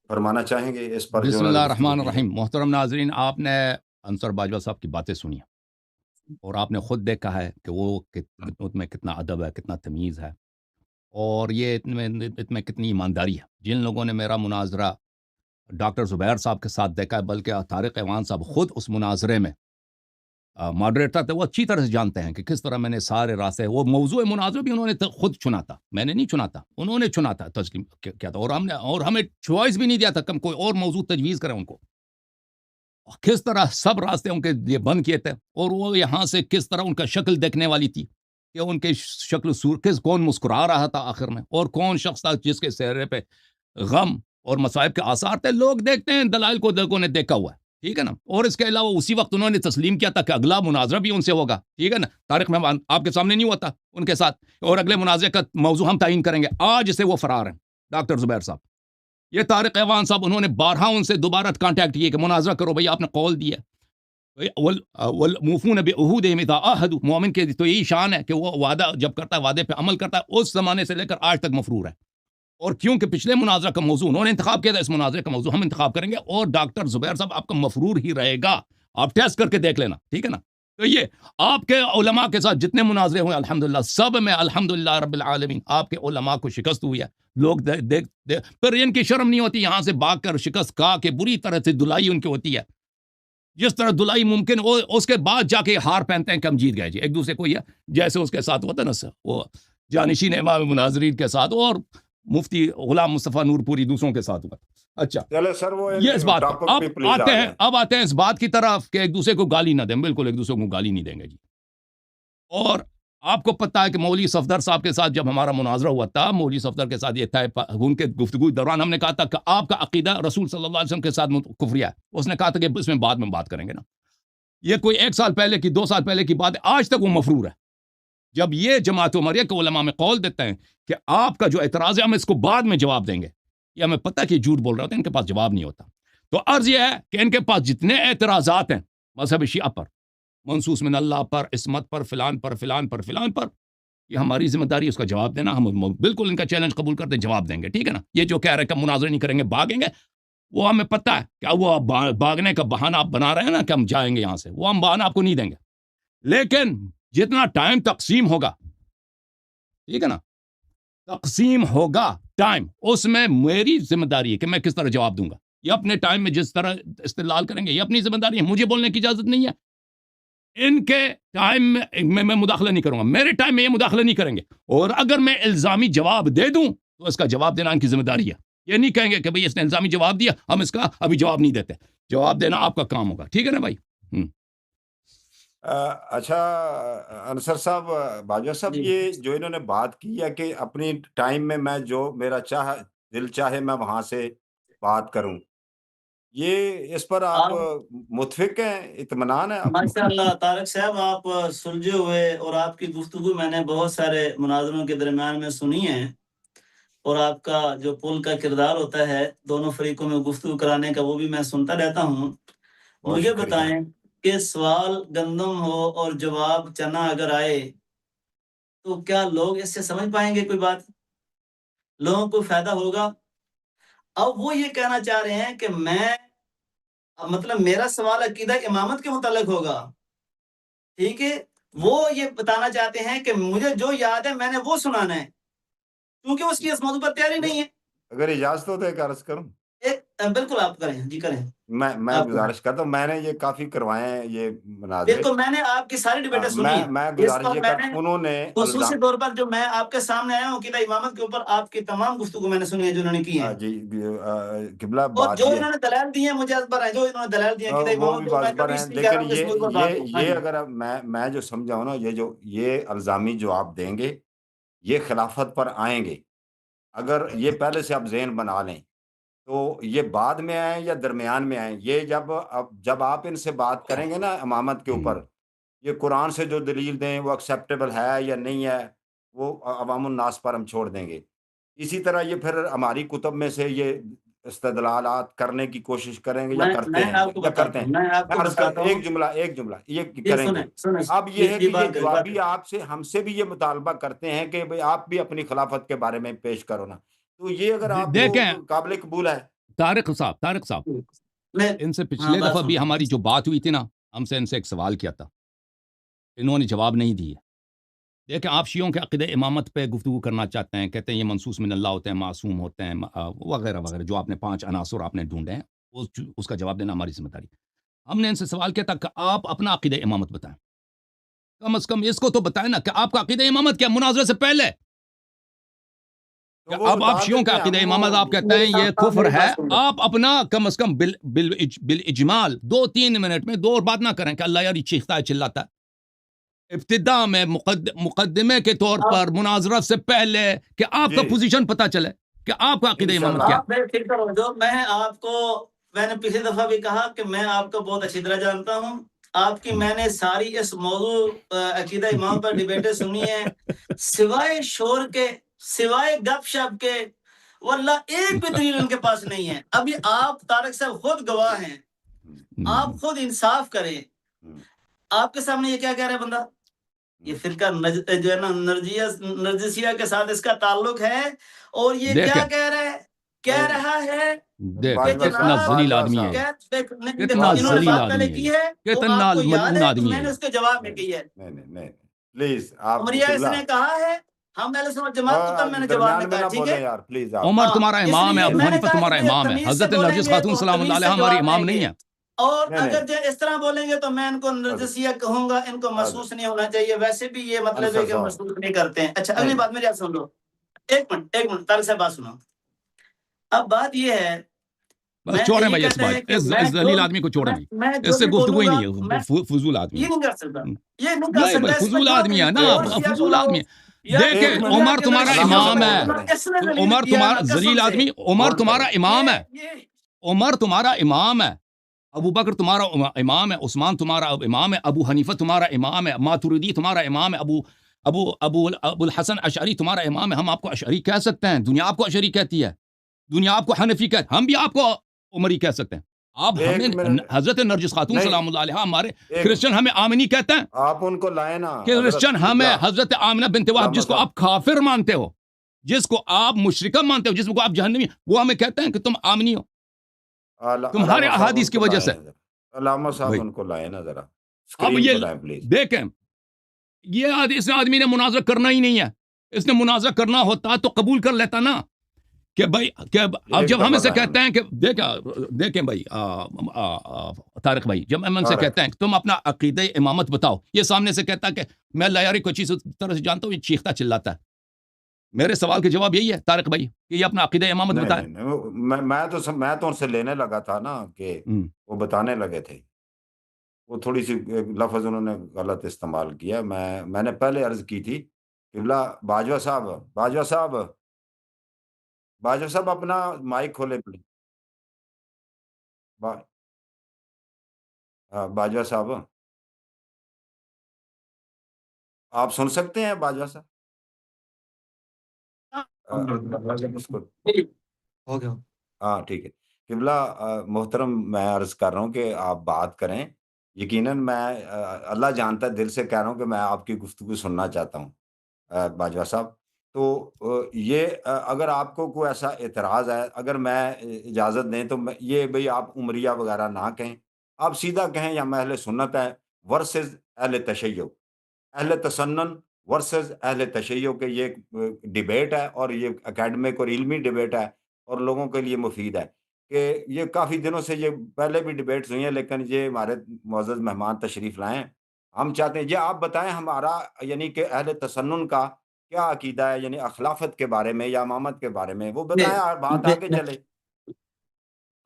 فرمانا چاہیں گے اس پر جو بسم انہوں نے اللہ گفتگو الرحمن کی ہے؟ الرحیم۔ محترم ناظرین، آپ نے انصر باجوہ صاحب کی باتیں سنی اور آپ نے خود دیکھا ہے کہ وہ اس میں کتنا ادب ہے، کتنا تمیز ہے، اور یہ اس میں کتنی ایمانداری ہے۔ جن لوگوں نے میرا مناظرہ ڈاکٹر زبیر صاحب کے ساتھ دیکھا ہے، بلکہ طارق ایوان صاحب خود اس مناظرے میں ماڈریٹر تھے، وہ اچھی طرح سے جانتے ہیں کہ کس طرح میں نے سارے راستے، وہ موضوع مناظرہ بھی انہوں نے خود چنا تھا، میں نے نہیں چنا تھا، انہوں نے چنا تھا، تسلیم کیا تھا، اور ہمیں چوائس بھی نہیں دیا تھا کہ ہم کوئی اور موضوع تجویز کریں ان کو۔ کس طرح سب راستے ان کے لیے بند کیے تھے، اور وہ یہاں سے کس طرح ان کا شکل دیکھنے والی تھی کہ ان کے شکل کون مسکرا رہا تھا آخر میں، اور کون شخص تھا جس کے چہرے پہ غم اور مصائب کے آثار تھے۔ لوگ دیکھتے ہیں، دلائل کو لوگوں نے دیکھا ہوا ہے، ٹھیک ہے نا۔ اور اس کے علاوہ اسی وقت انہوں نے تسلیم کیا تھا کہ اگلا مناظرہ بھی ان سے ہوگا، ٹھیک ہے نا۔ طارق مہمان آپ کے سامنے نہیں ہوتا ان کے ساتھ، اور اگلے مناظرے کا موضوع ہم تعین کریں گے۔ آج سے وہ فرار ہیں ڈاکٹر زبیر صاحب، یہ طارق ایوان صاحب، انہوں نے بارہا ان سے دوبارہ کانٹیکٹ کیے کہ مناظرہ کرو بھائی، آپ نے قول دیا۔ والموفون بعہودہم اذا عاہدوا، مومن کے تو یہی شان ہے کہ وہ وعدہ جب کرتا ہے وعدے پہ عمل کرتا ہے، اس زمانے سے لے کر آج تک مفرور ہے۔ اور کیونکہ پچھلے مناظرہ کا موضوع انہوں نے انتخاب کیا تھا، اس مناظرے کا موضوع ہم انتخاب کریں گے، اور ڈاکٹر زبیر صاحب آپ کا مفرور ہی رہے گا، آپ ٹیسٹ کر کے دیکھ لینا، ٹھیک ہے نا۔ تو یہ آپ کے علماء کے ساتھ جتنے مناظرے ہوئے الحمدللہ، سب میں الحمدللہ رب العالمین آپ کے علماء کو شکست ہوئی ہے۔ لوگ پھر ان کی شرم نہیں ہوتی یہاں سے بھاگ کر شکست کھا کے بری طرح سے دلائی ان کی ہوتی ہے، جس طرح دلائی ممکن ہو، اس کے بعد جا کے ہار پہنتے ہیں کہ ہم جیت گئے جی، ایک دوسرے کو یہ جیسے اس کے ساتھ ہوتا نا وہ جانشین امام مناظرین کے ساتھ، اور مفتی غلام مصطفیٰ نور پوری دوسروں کے ساتھ ہوا۔ اچھا، چلے سر، وہ یہ اس بات ٹاپک اب پہ پلیز آتے آ ہیں، جائیں۔ اب آتے ہیں اس بات کی طرف کہ ایک دوسرے کو گالی نہ دیں، بالکل ایک دوسرے کو گالی نہیں دیں گے جی۔ اور آپ کو پتہ ہے کہ مولوی صفدر صاحب کے ساتھ جب ہمارا مناظرہ ہوا تھا، مولوی صفدر کے ساتھ یہ تھا، ان کے گفتگو دوران ہم نے کہا تھا کہ آپ کا عقیدہ رسول صلی اللہ علیہ وسلم کے ساتھ کفریہ ہے، اس نے کہا تھا کہ اس میں بعد میں بات کریں گے نا۔ یہ کوئی 1 سال پہلے کی 2 سال پہلے کی بات ہے، آج تک وہ مفرور ہے۔ جب یہ جماعت عمریہ کے علماء میں قول دیتے ہیں کہ آپ کا جو اعتراض ہے ہم اس کو بعد میں جواب دیں گے، یہ ہمیں پتہ کہ جھوٹ بول رہے ہوتے ہیں، ان کے پاس جواب نہیں ہوتا۔ تو عرض یہ ہے کہ ان کے پاس جتنے اعتراضات ہیں مذہب شیعہ پر، منصوص من اللہ پر، عصمت پر، فلان پر، فلان پر، فلان پر، یہ ہماری ذمہ داری ہے اس کا جواب دینا. ہم بالکل ان کا چیلنج قبول کرتے جواب دیں گے, ٹھیک ہے نا. یہ جو کہہ رہے کہ ہم مناظرہ نہیں کریں گے, بھاگیں گے, وہ ہمیں پتہ ہے کہ وہ بھاگنے کا بہانہ آپ بنا رہے ہیں نا کہ ہم جائیں گے یہاں سے, وہ ہم بہانہ آپ کو نہیں دیں گے. لیکن جتنا ٹائم تقسیم ہوگا, ٹھیک ہے نا, تقسیم ہوگا ٹائم, اس میں میری ذمہ داری ہے کہ میں کس طرح جواب دوں گا. یہ اپنے ٹائم میں جس طرح استدلال کریں گے یہ اپنی ذمہ داری ہے, مجھے بولنے کی اجازت نہیں ہے. ان کے ٹائم میں مداخلہ نہیں کروں گا, میرے ٹائم میں یہ مداخلہ نہیں کریں گے. اور اگر میں الزامی جواب دے دوں تو اس کا جواب دینا ان کی ذمہ داری ہے. یہ نہیں کہیں گے کہ بھئی اس نے الزامی جواب دیا, ہم اس کا ابھی جواب نہیں دیتے. جواب دینا آپ کا کام ہوگا, ٹھیک ہے نا بھائی. اچھا انصر صاحب, باجوہ صاحب, یہ جو انہوں نے بات کی ہے کہ اپنی ٹائم میں جو میرا دل چاہے میں وہاں سے بات کروں, یہ اس پر آپ متفق ہیں, اطمینان ہے آپ کو؟ ماشاء اللہ طارق صاحب, آپ سلجھے ہوئے, اور آپ کی گفتگو میں نے بہت سارے مناظروں کے درمیان میں سنی ہے, اور آپ کا جو پل کا کردار ہوتا ہے دونوں فریقوں میں گفتگو کرانے کا, وہ بھی میں سنتا رہتا ہوں. مجھے بتائیں کہ سوال گندم ہو اور جواب چنا اگر آئے تو کیا لوگ اس سے سمجھ پائیں گے کوئی بات؟ لوگوں کو فائدہ ہوگا؟ اب وہ یہ کہنا چاہ رہے ہیں کہ مطلب میرا سوال عقیدہ امامت کے متعلق ہوگا, ٹھیک ہے. وہ یہ بتانا چاہتے ہیں کہ مجھے جو یاد ہے میں نے وہ سنانا ہے, کیونکہ اس کی اس موضوع پر تیاری نہیں ہے. اگر اجازت ہو تو ایک عرض کروں. بالکل آپ کریں, جی کریں. میں گزارش کرتا ہوں, میں نے یہ کافی کروائے ہیں یہ مناظرے. بالکل, میں نے آپ کی ساری ڈبیٹیں سنی ہیں. میں گزارش یہ کرتا ہوں, انہوں نے خصوصی طور پر جو میں آپ کے سامنے آیا ہوں عقیدہ امامت کے اوپر, آپ کی تمام گفتگو میں نے سنی ہے جو انہوں نے کی ہے. جی قبلہ, اور بات جو یہ انہوں نے دلائل دی ہیں مجھے ازبر ہے, جو انہوں نے دلائل دی ہیں عقیدہ وہ امامت بھی کے اوپر, بازبر ہیں, میں کبھی اس موضوع پر بات لیکن کروں. یہ اگر میں جو سمجھا ہوں نا, یہ الزامی جو آپ دیں گے یہ خلافت پر آئیں گے. اگر یہ پہلے سے آپ ذہن بنا لیں تو یہ بعد میں آئیں یا درمیان میں آئیں, یہ جب آپ ان سے بات کریں گے نا امامت کے اوپر, یہ قرآن سے جو دلیل دیں وہ ایکسیپٹیبل ہے یا نہیں ہے, وہ عوام الناس پر ہم چھوڑ دیں گے. اسی طرح یہ پھر ہماری کتب میں سے یہ استدلالات کرنے کی کوشش کریں گے یا کرتے ہیں. ایک جملہ یہ کریں گے. اب یہ ہے کہ یہ جوابی آپ سے, ہم سے بھی یہ مطالبہ کرتے ہیں کہ بھئی آپ بھی اپنی خلافت کے بارے میں پیش کرو نا. تو یہ اگر آپ کو قابل قبول ہے. طارق صاحب, ان سے پچھلے دفعہ بھی ہماری جو بات ہوئی تھی نا, ہم سے ان سے ایک سوال کیا تھا, انہوں نے جواب نہیں دیے. دیکھیں, آپ شیعوں کے عقیدہ امامت پہ گفتگو کرنا چاہتے ہیں, کہتے ہیں یہ منصوص من اللہ ہوتے ہیں, معصوم ہوتے ہیں, وغیرہ وغیرہ, جو آپ نے 5 عناصر آپ نے ڈھونڈے ہیں, اس کا جواب دینا ہماری ذمہ داری. ہم نے ان سے سوال کیا تھا کہ آپ اپنا عقیدہ امامت بتائیں, کم از کم اس کو تو بتائیں نا کہ آپ کا عقیدہ امامت کیا مناظرے سے پہلے. اب آپ شیعوں کا عقیدہ امامت آپ کہتے ہیں یہ کفر ہے, آپ اپنا کم از کم بالاجمال 2-3 منٹ میں 2 اور بات نہ کریں کہ اللہ یار چیختا ہے چلاتا ہے. ابتدا میں مقدمے کے طور پر مناظرہ سے پہلے کہ آپ کا پوزیشن پتہ چلے کہ آپ کا عقیدہ امامت کیا. میں نے پچھلی دفعہ بھی کہا کہ میں آپ کو بہت اچھی طرح جانتا ہوں. آپ کی میں نے ساری اس موضوع عقیدہ امام پر ڈیبیٹیں سنی ہیں, سوائے شور کے, سوائے گپ شپ کے, واللہ ایک بھی دلیل ان کے پاس نہیں ہے. ابھی آپ طارق صاحب خود گواہ ہیں, آپ خود انصاف کریں. آپ کے سامنے یہ کیا کہہ رہا ہے بندہ, یہ فرقہ جو ہے نا نرجسیہ کے ساتھ اس کا تعلق ہے, اور یہ کیا کہہ رہا ہے, کہہ رہا ہے کتنا ذلیل آدمی ہے, کتنا ذلیل آدمی ہے, کتنا مجنون آدمی ہے. میں نے اس کے جواب میں کی ہے, نہیں پلیز آپ اس نے کہا ہے, ہم اہل سنت جماعت کو, تب میں نے جواب میں کہا, ٹھیک ہے. عمر تمہارا امام ہے, ابو حنیفہ تمہارا امام ہے, حضرت نرجس خاتون سلام اللہ علیہا ہماری امام نہیں ہے. اور اگر جو اس طرح بولیں گے تو میں ان کو نرجسیہ کہوں گا, ان کو محسوس نہیں ہونا چاہیے. ویسے بھی یہ مطلب ہے کہ محسوس نہیں کرتے ہیں. اچھا اگلی بات میری آپ سن لو, ایک منٹ طارق صاحب بات سنو. اب بات یہ ہے, بس چھوڑیں بھائی اس بات, اس ذلیل آدمی کو چھوڑیں بھائی, اس سے گفتگو ہی نہیں ہے, فضول آدمی ہے. یہ نہیں کر سکتا, یہ نہیں نہیں بھائی, فضول آدمی ہے نا, فضول آدمی ہے. دیکھیں عمر تمہارا امام ہے, عمر تمہارا ذلیل آدمی, عمر تمہارا امام ہے, عمر تمہارا امام ہے, ابو بکر تمہارا امام ہے, عثمان تمہارا امام ہے, ابو حنیفہ تمہارا امام ہے, ماتوریدی تمہارا امام ہے, ابو الحسن اشعری تمہارا امام ہے. ہم آپ کو اشعری کہہ سکتے ہیں, دنیا آپ کو اشعری کہتی ہے, دنیا آپ کو حنفی کہتی ہے, ہم بھی آپ کو عمری کہہ سکتے ہیں. آپ ایک ہمیں منٹ حضرت نرجس خاتون نہیں سلام اللہ علیہا ہمارے ایک کرسچن ہمیں آمنی کہتے ہیں آپ ان کو لائے نا کہ حضرت کرسچن ہمیں قبلہ حضرت آمنہ بنت وہب علامہ جس کو صاحب آپ کافر مانتے ہو، جس کو آپ مشرکہ مانتے ہو، جس کو آپ جہنمی، وہ ہمیں کہتے ہیں کہ تم آمنی ہو تمہارے علامہ صاحب احادیث ان کی کو وجہ لائے سے نا علامہ صاحب بھائی۔ ان کو لائے نا ذرا اب اسکرین یہ پہ لائیں پلیز دیکھیں، اس آدمی نے مناظرہ کرنا ہی نہیں ہے، اس نے مناظرہ کرنا ہوتا تو قبول کر لیتا نا کہ بھائی کہ اب ایک جب ہم دفعہ اسے لائیں کہتے ہیں کہ دیکھیں بھئی طارق بھائی، جب ہم ان سے طارق کہتے ہیں کہ تم اپنا عقیدہ امامت بتاؤ، یہ سامنے سے کہتا ہے کہ میں لیاری کو اچھی طرح سے جانتا ہوں، یہ چیختا چلاتا ہے۔ میرے سوال کا جواب یہی ہے طارق بھائی کہ یہ اپنا عقیدہ امامت نہیں بتائے۔ نہیں نہیں میں تو ان سے لینے لگا تھا نا کہ وہ بتانے لگے تھے، وہ تھوڑی سی ایک لفظ انہوں نے غلط استعمال کیا، میں نے پہلے عرض کی تھی قبلہ باجوہ صاحب اپنا مائک کھولے پلیز باجوہ صاحب آپ سن سکتے ہیں باجوہ صاحب اس کو ہو گیا ہاں ٹھیک ہے قبلہ محترم میں عرض کر رہا ہوں کہ آپ بات کریں، یقیناً میں اللہ جانتا ہے دل سے کہہ رہا ہوں کہ میں آپ کی گفتگو سننا چاہتا ہوں باجوہ صاحب، تو یہ اگر آپ کو کوئی ایسا اعتراض ہے، اگر میں اجازت دیں تو یہ بھئی آپ عمریہ وغیرہ نہ کہیں، آپ سیدھا کہیں یا میں اہل سنت ہے ورسز اہل تشیع، اہل تسنن ورسز اہل تشیع کے یہ ایک ڈیبیٹ ہے، اور یہ اکیڈمک اور علمی ڈیبیٹ ہے اور لوگوں کے لیے مفید ہے کہ یہ کافی دنوں سے یہ پہلے بھی ڈیبیٹس ہوئی ہیں، لیکن یہ ہمارے معزز مہمان تشریف لائیں، ہم چاہتے ہیں یہ آپ بتائیں ہمارا یعنی کہ اہل تسنن کا کیا عقیدہ ہے، یعنی اخلافت کے بارے میں یا امامت کے بارے میں، وہ بتائیں، بات آگے چلے۔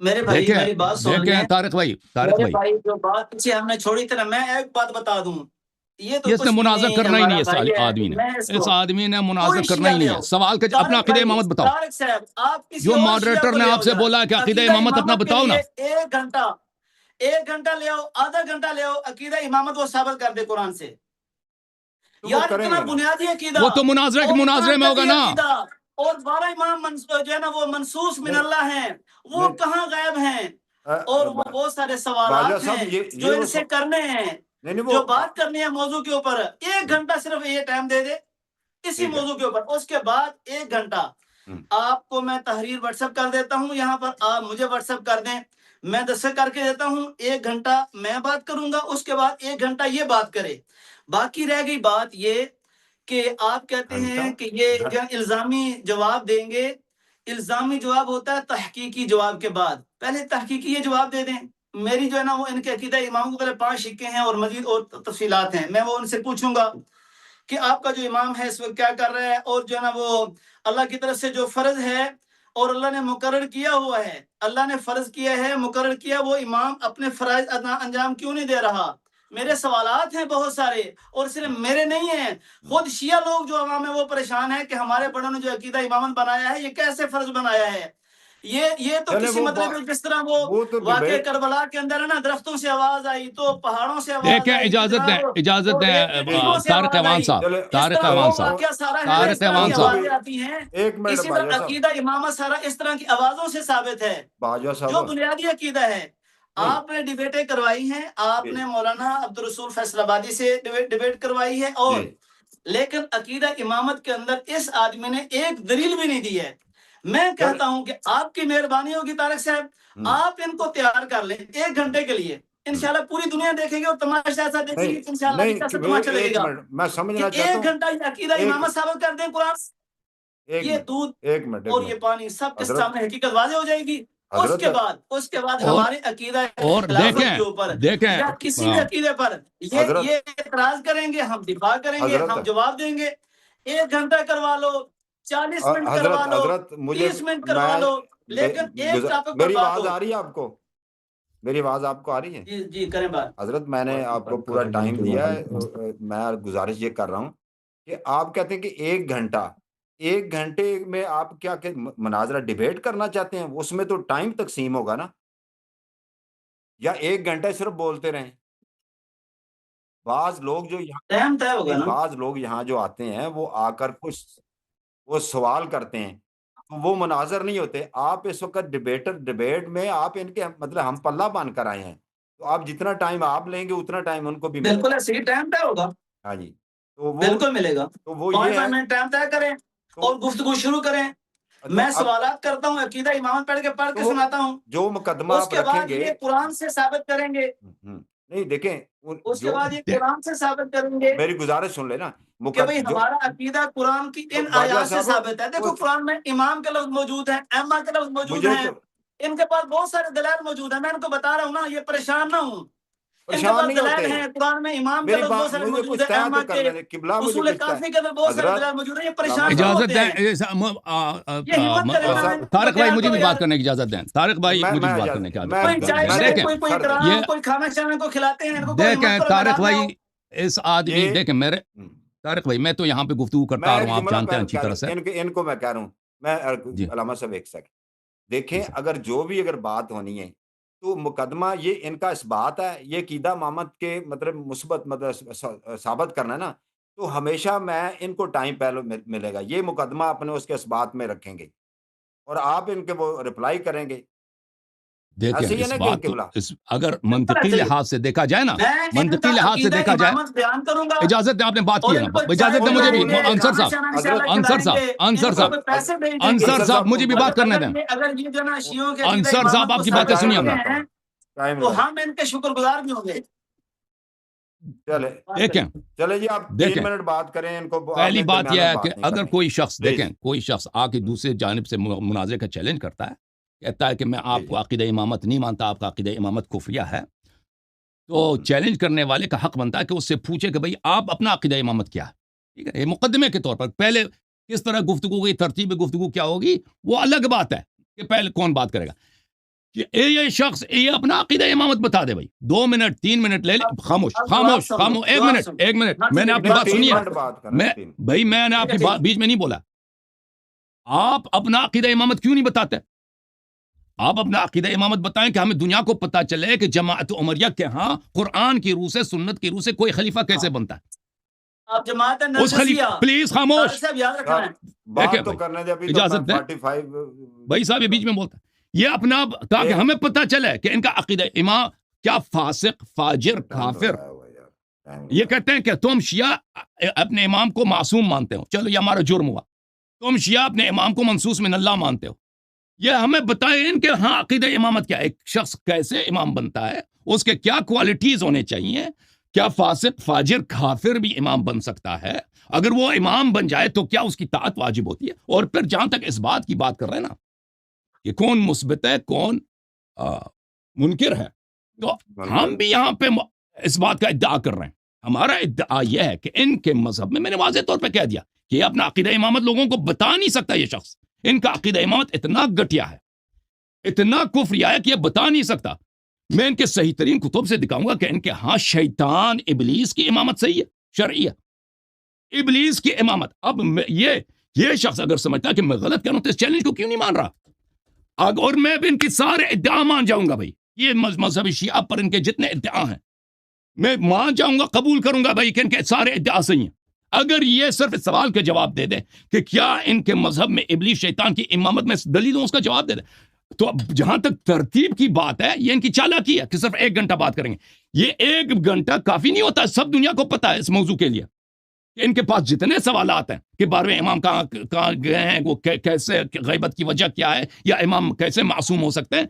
میرے بھائی میری بات سن لیں، طارق بھائی میرے بھائی جو بات پیچھے ہم نے چھوڑی تھی نا، میں ایک بات بتا دوں، یہ تو اس نے کچھ بھی مناظر نہیں، کرنا ہی نہیں ہمارا ہے، بھائی ہے، آدمی نے میں اس کو آدمی نے مناظر کوئی کرنا شیعہ ہی لے نہیں ہے، آؤ، سوال کا اپنا طارق عقیدہ بھائی، امامت بتاؤ۔ طارق صاحب آپ کسی جو اور شیعہ ماڈریٹر کو نے لے آپ آؤ سے ادھر، بولا کہ عقیدہ عقیدہ امامت اپنا امامت کے بتاؤ نا، لیے ایک گھنٹہ لے آؤ، آدھا گھنٹہ لے آؤ، عقیدہ امامت وہ ثابت کر دے قرآن سے، تو وہ یار کریں اتنا گے نا، بنیادی عقیدہ وہ تو مناظرے اور اتنا میں ہوگا قطعی نا۔ عقیدہ، اور 12 امام جو ہے نا وہ منصوص من نہیں اللہ ہیں، وہ نہیں کہاں غائب ہیں؟ اور وہ بہت سارے باجوہ سوالات صاحب ہیں جو یہ ان وہ سے کرنے ہیں، نہیں نہیں جو وہ بات کرنی ہے موضوع کے اوپر، ایک گھنٹہ صرف یہ ٹائم دے دے اسی ٹھیک ہے، موضوع کے اوپر، اس کے بعد ایک گھنٹہ آپ کو میں تحریر واٹس ایپ کر دیتا ہوں، یہاں پر آپ مجھے واٹس ایپ کر دیں، میں دستخط کر کے دیتا ہوں، ایک گھنٹہ میں بات کروں گا، اس کے بعد ایک گھنٹہ یہ بات کرے۔ باقی رہ گئی بات یہ کہ آپ کہتے ہیں کہ یہ الزامی جواب دیں گے، الزامی جواب ہوتا ہے تحقیقی جواب کے بعد، پہلے تحقیقی یہ جواب دے دیں۔ میری جو ہے نا وہ ان کے عقیدہ امام کے پہلے 5 سکے ہیں اور مزید اور تفصیلات ہیں، میں وہ ان سے پوچھوں گا کہ آپ کا جو امام ہے اس وقت کیا کر رہا ہے، اور جو ہے نا وہ اللہ کی طرف سے جو فرض ہے اور اللہ نے مقرر کیا ہوا ہے، اللہ نے فرض کیا ہے، مقرر کیا، وہ امام اپنے فرائض انجام کیوں نہیں دے رہا؟ میرے سوالات ہیں بہت سارے، اور صرف میرے نہیں ہیں، خود شیعہ لوگ جو عوام ہے وہ پریشان ہے کہ ہمارے بڑوں نے جو عقیدہ امامت بنایا ہے یہ کیسے فرض بنایا ہے؟ یہ تو چلے کسی مطلب ہے، جس طرح وہ تو واقع ڈیبیٹ کربلا کے اندر ہے نا، درختوں سے آواز آئی تو پہاڑوں سے آواز دیکھیں آئی اجازت جناب، اجازت اور ریت کے دیں ٹکڑوں سے طارق آواز اعوان آئی، صاحب، چلے جس طارق طرح اعوان وہ صاحب، واقعہ سارا ہے نا، اس طارق طرح اعوان کی ان کو صاحب، بھی آوازیں آتی ہیں، ایک منٹ اسی باجوہ طرح صاحب، عقیدہ امامت سارا اس طرح کی آوازوں سے ثابت ہے، باجوہ جو صاحب بنیادی عقیدہ ہے۔ نہیں آپ نے ڈیبیٹیں کروائی ہیں، آپ جی نے مولانا عبدالرسول فیصل آبادی سے ڈیبیٹ کروائی ہے، اور جی لیکن عقیدہ امامت کے اندر اس آدمی نے ایک دلیل بھی نہیں دی ہے۔ میں چل کہتا ہوں کہ آپ کی مہربانی ہوگی طارق صاحب، آپ ان کو تیار کر لیں ایک گھنٹے کے لیے، انشاءاللہ پوری دنیا دیکھے گی اور تماشا ایسا دیکھے نہیں گی کہ انشاءاللہ بھی کیسے نہیں تماشا لگے ایک گا منٹ میں کہ سمجھنا چاہتا ایک ہوں، گھنٹہ یہ عقیدہ ایک امامت ثابت کر دیں قرآن، ایک یہ منٹ دودھ ایک منٹ ایک اور یہ منٹ پانی سب کے حضرت سامنے حقیقت واضح ہو جائے گی۔ اس حضرت کے بعد اور ہمارے عقیدہ اور خلافت کے اوپر دیکھیں یا کسی بھی عقیدے پر حضرت یہ اعتراض کریں گے، ہم دفاع کریں گے، حضرت ہم جواب دیں گے۔ ایک گھنٹہ کروا لو، 40 منٹ کروا لو، حضرت مجھے 30 منٹ کروا میں لو، لیکن ایک ٹاپک پر میری بات آواز ہو۔ آ رہی ہے آپ کو؟ میری آواز آپ کو آ رہی ہے؟ جی جی کریں بات۔ حضرت میں نے آپ کو پورا ٹائم دیا ہے، میں گزارش یہ کر رہا ہوں کہ آپ کہتے ہیں کہ ایک گھنٹے میں آپ کیا کہ مناظرہ ڈیبیٹ کرنا چاہتے ہیں، اس میں تو ٹائم تقسیم ہوگا نا، یا ایک گھنٹے صرف بولتے رہیں؟ بعض لوگ جو یہاں ٹائم طے ہوگا نہیں، نا۔ بعض لوگ یہاں جو آتے ہیں وہ آ کر کچھ وہ سوال کرتے ہیں تو وہ مناظر نہیں ہوتے. آپ اس وقت ڈبیٹ میں آپ ان کے مطلب ہم پلہ باندھ کر آئے ہیں, تو آپ جتنا ٹائم آپ لیں گے اتنا ٹائم ان کو بھی ملے بالکل گا. ایسے ہی ٹائم طے ہوگا, ہاں جی, تو وہ بالکل ملے گا. تو وہ یہ 5 ہے. منٹ ٹائم طے کریں اور گفتگو شروع کریں. تو میں اب سوالات کرتا ہوں, عقیدہ امامت پڑھ کے تو سناتا ہوں, جو مقدمہ اس آپ کے رکھیں بعد گے, یہ قرآن سے ثابت کریں گے, نہیں دیکھیں اس کے جو بعد یہ قرآن سے ثابت کریں گے میری گزارش سن لے نا, کہ بھئی جو ہمارا عقیدہ قرآن کی ان باجوہ آیات سے صاحب ثابت ہے. دیکھو قرآن میں امام کے لفظ موجود ہیں, ائمہ کے لفظ موجود مجھے ہیں, تو ان کے پاس بہت سارے دلائل موجود ہیں. میں ان کو بتا رہا ہوں نا, یہ پریشان نہ ہوں. ان کے پریشان پاس نہیں دلائل ہوتے. ہیں, قرآن میں امام کے میری لفظ بہت بات سارے مجھے موجود کچھ ہیں, طے ائمہ تو کے کرنے دے, قبلہ مجھے اصول کچھ طے. کافی کے اندر بہت سارے حضرت دلائل موجود ہیں. یہ علامہ پریشان نہ صاحب اجازت ہوتے ہیں. دیں, یہ ہمت کرے نا, صاحب طارق بھائی اختیار مجھے کرو بھی یار. بات کرنے کی اجازت دیں. طارق بھائی میں مجھے بھی بات اجازت کرنے کی میں کوئی اجازت چائے دیں. میں شائے, دیکھیں کوئی فرد اکرام, یہ کوئی کھانا شانا کو کھلاتے ہیں, ان کو کوئی دیکھیں ہمت کرو, طارق میدان میں آؤ. بھائی, اس آدمی یہ دیکھیں میرے طارق بھائی, میں تو یہاں پہ گفتگو کرتا میں آ رہا ایک ہوں, آپ جملہ جانتے ہیں پہلے اچھی کہہ طرح رہا سے. ہوں, ان کو میں کہہ رہا ہوں. میں جی علامہ صاحب ایک سیکنڈ جی دیکھیں, سر. اگر جو بھی اگر بات ہونی ہے تو مقدمہ یہ ان کا اس بات ہے, یہ عقیدہ امامت کے مطلب مثبت مطلب ثابت کرنا ہے نا, تو ہمیشہ میں ان کو ٹائم پہلے ملے گا. یہ مقدمہ اپنے اس کے اس بات میں رکھیں گے اور آپ ان کے وہ رپلائی کریں گے. دیکھیں ایسے ہی ہے اس نا کہ بات کو, قبلہ اس اگر بالکل منطقی ایسے ہی. لحاظ سے دیکھا جائے نا, میں ان کا منطقی لحاظ سے عقیدہ دیکھا جائے, امامت بیان کروں گا, اجازت دیں, آپ نے بات اور کی ہے ان کو نا, اجازت دیں چائے مجھے بھی. پلائیں گے, انصر کھانا صاحب, شانا حضرت انشاءاللہ انصر کھلائیں صاحب, گے, انصر ان کو صاحب, کوئی پیسے بھیج دیں گے. انصر انصر صاحب صاحب مجھے بھی بات کرنے دیں. اگر یہ جو نا شیعوں کے عقیدہ انصر صاحب امامت آپ کو کی باتیں ثابت سنیے کرتے ہم. ہیں, ٹائم تو لگا. ہم ان کے شکر گزار بھی ہوں گے. چلے دیکھیں چلے جی, آپ 3 دیکھیں منٹ بات کریں, ان کو آپ پہلی نے بات یہ درمیان میں ہے کہ بات نہیں اگر کرنی. کوئی شخص, پلیز. دیکھیں کوئی شخص آ کے دوسرے جانب سے مناظرے کا چیلنج کرتا ہے, کہتا ہے کہ میں آپ جی کو عقیدہ امامت نہیں مانتا, آپ کا عقیدہ امامت کفریہ ہے, تو چیلنج کرنے والے کا حق بنتا ہے کہ اس سے پوچھے کہ بھئی آپ اپنا عقیدہ امامت کیا ہے. ٹھیک ہے, یہ مقدمے کے طور پر پہلے کس طرح گفتگو کی ترتیب گفتگو کیا ہوگی وہ الگ بات ہے کہ پہلے کون بات کرے گا. کہ یہ شخص یہ اپنا عقیدہ امامت بتا دے بھائی, 2 منٹ 3 منٹ لے لے, خاموش اب خاموش سن لو, خاموش, ایک دعا منٹ سن. ایک منٹ, ہاں میں نے ٹھیک ہے, آپ کی نہیں, بات 3 سنی ہے. منٹ بات کریں. میں 3 بھائی میں نے آپ ٹھیک ہے, کی ٹھیک. بیچ میں نہیں بولا. آپ اپنا عقیدہ امامت کیوں نہیں بتاتے؟ آپ اپنا عقیدہ امامت بتائیں کہ ہمیں دنیا کو پتہ چلے کہ جماعت عمریہ کے ہاں قرآن کی روح سے, سنت کی روح سے کوئی خلیفہ کیسے بنتا ہے. آپ جماعت اس نرجسیہ, خلیفہ, پلیز طارق خاموش, صاحب یاد رکھنا ہے. بات دیکھیں تو بھائی, کرنے دے, ابھی تو میں اجازت دیں 45 بھائی صاحب, یہ بیچ میں بولتا ہے. یہ اپنا تاکہ ہمیں پتہ چلے کہ ان کا عقیدہ امام کیا فاسق فاجر کافر. یہ کہتے ہیں کہ تم شیعہ اپنے امام کو معصوم مانتے ہو, چلو یہ ہمارا جرم ہوا. تم شیعہ اپنے امام کو منصوص من اللہ مانتے ہو. یہ ہمیں بتائیں ان کے ہاں عقیدہ امامت کیا ہے, ایک شخص کیسے امام بنتا ہے, اس کے کیا کوالٹیز ہونے چاہیے, کیا فاسق فاجر کافر بھی امام بن سکتا ہے, اگر وہ امام بن جائے تو کیا اس کی طاعت واجب ہوتی ہے. اور پھر جہاں تک اس بات کی بات کر رہے ہیں نا کہ کون مثبت ہے کون منکر ہے, تو ہم بھی یہاں پہ اس بات کا ادعا کر رہے ہیں. ہمارا ادعا یہ ہے کہ ان کے مذہب میں نے واضح طور پہ کہہ دیا کہ یہ اپنا عقیدہ امامت لوگوں کو بتا نہیں سکتا. یہ شخص, ان کا عقیدہ امامت اتنا گٹیا ہے, اتنا کفریہ ہے کہ یہ بتا نہیں سکتا. میں ان کے صحیح ترین کتب سے دکھاؤں گا کہ ان کے ہاں شیطان ابلیس کی امامت صحیح ہے, شرعی ہے, ابلیس کی امامت. اب یہ شخص اگر سمجھتا ہے کہ میں غلط کروں تو اس چیلنج کو کیوں نہیں مان رہا, اور میں بھی ان کی سارے ادعا مان جاؤں گا. بھائی یہ مذہبی شیعہ پر ان کے جتنے ادعا ہیں میں مان جاؤں گا, قبول کروں گا بھائی کہ ان کے سارے ادعا صحیح ہیں. اگر یہ صرف اس سوال کا جواب دے دے کہ کیا ان کے مذہب میں ابلیس شیطان کی امامت میں دلیل اس کا جواب دے دے, تو اب جہاں تک ترتیب کی بات ہے یہ ان کی چالاکی ہے کہ صرف 1 گھنٹہ بات کریں گے. یہ 1 گھنٹہ کافی نہیں ہوتا, سب دنیا کو پتا ہے اس موضوع کے لیے کہ ان کے پاس جتنے سوالات ہیں کہ 12ویں امام کہاں گئے ہیں, وہ کیسے, غیبت کی وجہ کیا ہے, یا امام کیسے معصوم ہو سکتے ہیں,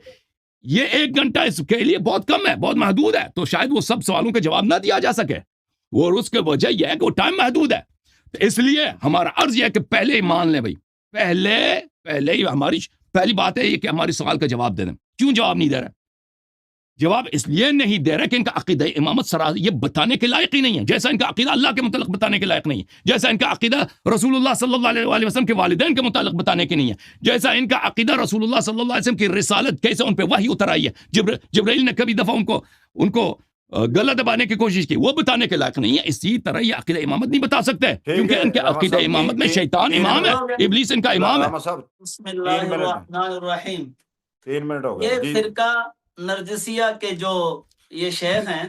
یہ 1 گھنٹہ اس کے لیے بہت کم ہے, بہت محدود ہے. تو شاید وہ سب سوالوں کے جواب نہ دیا جا سکے, اور اس کی وجہ یہ ہے کہ وہ ٹائم محدود ہے. تو اس لیے ہمارا عرض یہ ہے کہ پہلے ہی مان لیں بھائی, پہلے ہی ہماری پہلی بات ہے یہ کہ ہماری سوال کا جواب دے دیں. کیوں جواب نہیں دے رہے؟ جواب اس لیے نہیں دے رہے کہ ان کا عقیدہ امامت یہ بتانے کے لائق ہی نہیں ہے, جیسا ان کا عقیدہ اللہ کے متعلق بتانے کے لائق نہیں ہے, جیسا ان کا عقیدہ رسول اللہ صلی اللہ علیہ وسلم کے والدین کے متعلق بتانے کے نہیں ہے, جیسا ان کا عقیدہ رسول اللہ صلی اللہ علیہ وسلم کی رسالت کیسے ان پہ وحی اتر آئی ہے, جبرائیل نے کبھی دفعہ ان کو گلہ دبانے کی کوشش کی, وہ بتانے کے لائق نہیں ہے. اسی طرح یہ عقیدہ امامت نہیں بتا سکتے کیونکہ ان کے عقیدہ امامت میں شیطان امام ہے, ابلیس ان کا امام ہے. بسم اللہ الرحمن الرحیم. 3 منٹ ہو گئے. یہ فرقہ نرجسیہ کے جو یہ شیخ ہیں,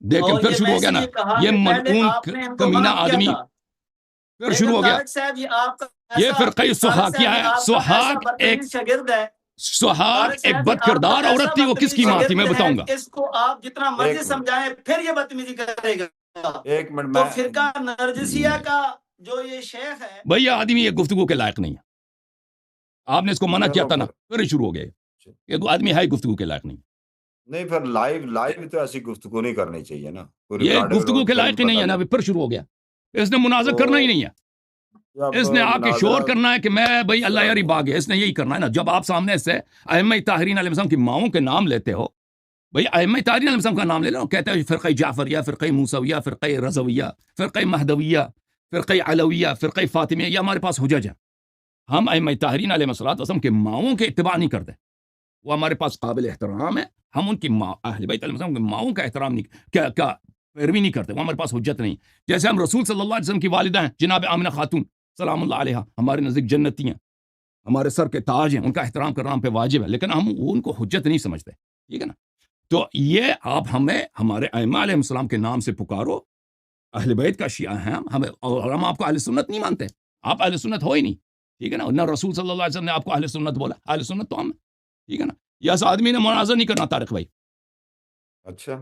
دیکھیں پھر شروع ہو گیا نا, یہ ملعون کمینہ آدمی پھر شروع ہو گیا. صاحب یہ آپ کا یہ ایسا فرقہ سحاق کیا ہے؟ آپ کا سحاق ایسا ایک بدتمیز شاگرد ہے، سحاق طارق ایک صاحب، بد کردار آپ کا عورت تھی، وہ ایسا کس کی ماں تھی میں بدتمیز بتاؤں گا. شاگرد ہے، اس کو آپ جتنا ایک مرضی منٹ سمجھائیں پھر یہ بدتمیزی کرے گا. ایک منٹ تو میں فرقہ نرجسیہ کا جو یہ شیخ ہے، بھائی یہ آدمی یہ گفتگو کے لائق نہیں ہے. آپ نے اس کو منع کیا چلو تھا نا، پھر پھر شروع ہو گئے. یہ آدمی ہے ہی گفتگو کے لائق نہیں. نہیں، پھر لائیو تو ایسی گفتگو نہیں کرنی چاہیے نا. کوئی یہ ریکارڈنگ گفتگو کے پھر لائق ہی بھی نہیں ہے پتہ نا. لگے. پھر شروع ہو گیا. اس نے مناظر تو کرنا ہی نہیں ہے. جب اس نے آ کے شور مناظرہ کرنا ہے کہ میں بھائی اللہ طرح یاری نہیں باغ ہے. اس نے یہی کرنا ہے نا. جب آپ سامنے سے ائمہ طاہرین علیہ السلام کی ماؤں کے نام لیتے ہو، بھائی ائمہ طاہرین علیہ السلام کا نام لے لو. کہتے ہیں فرقہ جعفریہ، فرقہ موسویہ، فرقہ رضویہ، فرقہ مہدویہ، فرقہ علویہ، فرقہ فاطمیہ. یہ ہمارے پاس حجج ہے. ہم ائمہ طاہرین علیہ السلام کے ماؤں کے اتباع نہیں کرتے. وہ ہمارے پاس قابل احترام ہے. ہم ان کی اہل بیت علیہ السلام کے ماؤں کا احترام نہیں کیا پیروی نہیں کرتے. وہ ہمارے پاس حجت نہیں. جیسے ہم رسول صلی اللہ علیہ وسلم کی والدہ ہیں جناب آمنہ خاتون سلام اللہ علیہ، ہمارے نزدیک جنتی ہیں، ہمارے سر کے تاج ہیں. ان کا احترام کرنا ہم پہ واجب ہے، لیکن ہم ان کو حجت نہیں سمجھتے. ٹھیک ہے نا. تو یہ آپ ہمیں ہمارے ائمہ علیہ السلام کے نام سے پکارو. اہل بیت کا شیعہ ہیں ہمیں، اور ہم آپ کو اہل سنت نہیں مانتے. آپ اہل سنت ہو ہی نہیں. ٹھیک ہے نا. نہ رسول صلی اللہ علیہ وسلم نے آپ کو اہل سنت بولا. اہل سنت تو ہم. ٹھیک ہے نا. یہ اس آدمی نے مناظر نہیں کرنا طارق بھائی. اچھا،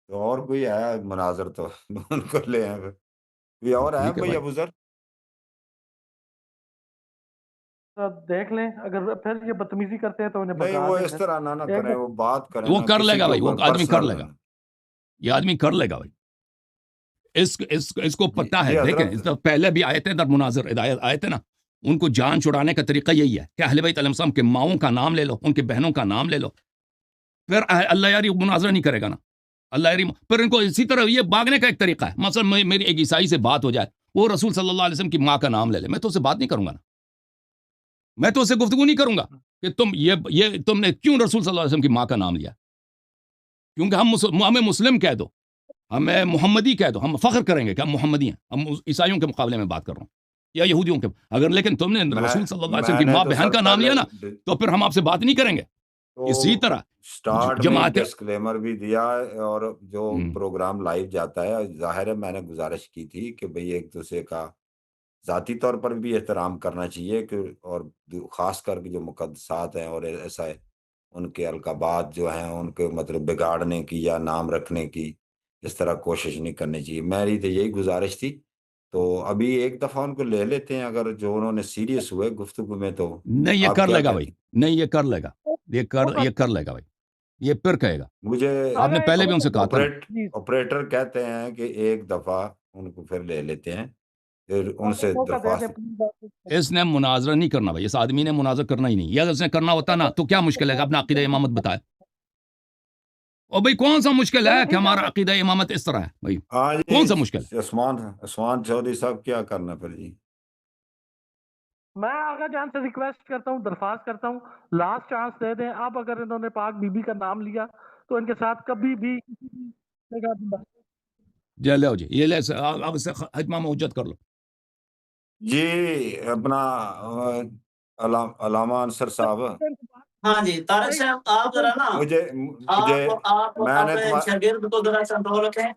تو اور کوئی ہے مناظر تو ان کو لے آئیں. پھر کوئی اور ہے ٹھیک ہے بھائی بھائی. ابو ذر؟ دیکھ لیں، اگر پھر یہ بدتمیزی کرتے ہیں تو انہیں نہیں، بھگا وہ دیں. اس پھر طرح نہ ایک کریں، وہ بات کریں وہ نا کر کسی لے گا کے بھائی. وہ اوپر آدمی کر پرسنل. لے گا. یہ آدمی کر لے گا بھائی. اس کو پتہ ہے. جی دیکھیں حضرت، اس سے پہلے بھی آئے تھے در مناظر ہدایت آئے تھے نا. ان کو جان چھڑانے کا طریقہ یہی ہے کہ اہل بیت علیہ السلام کے ماؤں کا نام لے لو، ان کے بہنوں کا نام لے لو. پھر اللہ یاری مناظرہ نہیں کرے گا نا. اللہ یاری پھر ان کو اسی طرح یہ بھاگنے کا ایک طریقہ ہے. مثلا میری ایک عیسائی سے بات ہو جائے، وہ رسول صلی اللہ علیہ وسلم کی ماں کا نام لے لے، میں تو اسے بات نہیں کروں گا نا. میں تو اسے گفتگو نہیں کروں گا کہ تم نے کیوں رسول صلی اللہ علیہ وسلم کی ماں کا نام لیا. کیونکہ ہمیں مسلم کہہ دو، ہمیں محمدی کہہ دو، ہم فخر کریں گے کہ ہم محمدی ہیں. ہم عیسائیوں کے مقابلے میں بات کر رہا ہوں یا یہودیوں کے. اگر لیکن تم نے رسول صلی اللہ علیہ وسلم میں کی نے ماں تو بہن سر کا نام لیا نا، پہلے تو پھر ہم آپ سے بات نہیں کریں گے. اسی تو طرح سٹارٹ میں جماعت ڈسکلیمر بھی دیا ہے، اور جو ہم، پروگرام لائیو جاتا ہے، ظاہر ہے میں نے گزارش کی تھی کہ بھئی ایک دوسرے کا ذاتی طور پر بھی احترام کرنا چاہیے، کہ اور خاص کر کے جو مقدسات ہیں اور ایسا ہے ان کے القابات جو ہیں ان کے مطلب بگاڑنے کی یا نام رکھنے کی اس طرح کوشش نہیں کرنی چاہیے. میری تو یہی گزارش تھی. تو ابھی ایک دفعہ ان کو لے لیتے ہیں، اگر جو انہوں نے سیریس ہوئے گفتگو میں. تو نہیں یہ آپ کر کیا لے گا بھائی. کہتے ہیں؟ نہیں یہ کر لے گا. یہ کر لے گا بھائی. یہ پھر کہے گا. مجھے آپ نے پہلے بھی ان سے کہا تھا نا. آپریٹر کہتے ہیں کہ ایک دفعہ ان کو پھر لے لیتے ہیں، پھر ان سے درخواست. اس نے مناظرہ نہیں کرنا بھائی. اس آدمی نے مناظرہ کرنا ہی نہیں. یا اس نے کرنا ہوتا نا تو کیا مشکل ہے کہ اپنا عقیدہ امامت بتائے. اور بھائی کون سا مشکل ہے کہ ہمارا عقیدہ امامت اس طرح ہے بھائی. ہاں کون سا مشکل ہے؟ عثمان چودھری صاحب کیا کرنا پھر جی؟ میں آغا جان سے ریکویسٹ کرتا ہوں، درخواست کرتا ہوں، لاسٹ چانس دے دیں. اب اگر انہوں نے پاک بی بی کا نام لیا تو ان کے ساتھ کبھی بھی کسی بھی جگہ بھی جی لو جی یہ لے اب اس سے ختمہ میں حجت کر لو. جی اپنا علامہ انصر صاحب، ہاں جی طارق صاحب، آپ ذرا نا مجھے آپ میں نے اپنے شاگرد کو ذرا کنٹرول رکھیں.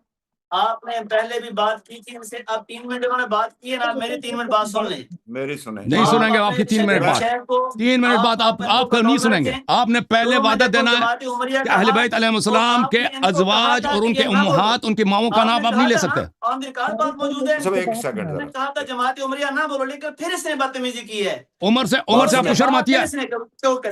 آپ نے پہلے بھی بات کی تھی ان سے. اب 3 منٹ انہوں نے بات کی ہے نا، میری 3 منٹ بات سن لیں. میری سنیں. نہیں سنیں گے آپ کی 3 منٹ بات. 3 منٹ بعد آپ کا نہیں سنیں گے. آپ نے پہلے وعدہ دینا ہے کہ اہل بیت علیہ السلام کے ازواج اور ان کے امہات، ان کی ماؤں کا نام آپ نہیں لے سکتے. بات موجود ہے. سب ایک سیکنڈ میں نے ذرا. کہا تھا جماعت عمریہ نہ بولو، لیکن پھر اس نے بدتمیزی کی ہے. عمر سے آپ کو شرم آتی ہے؟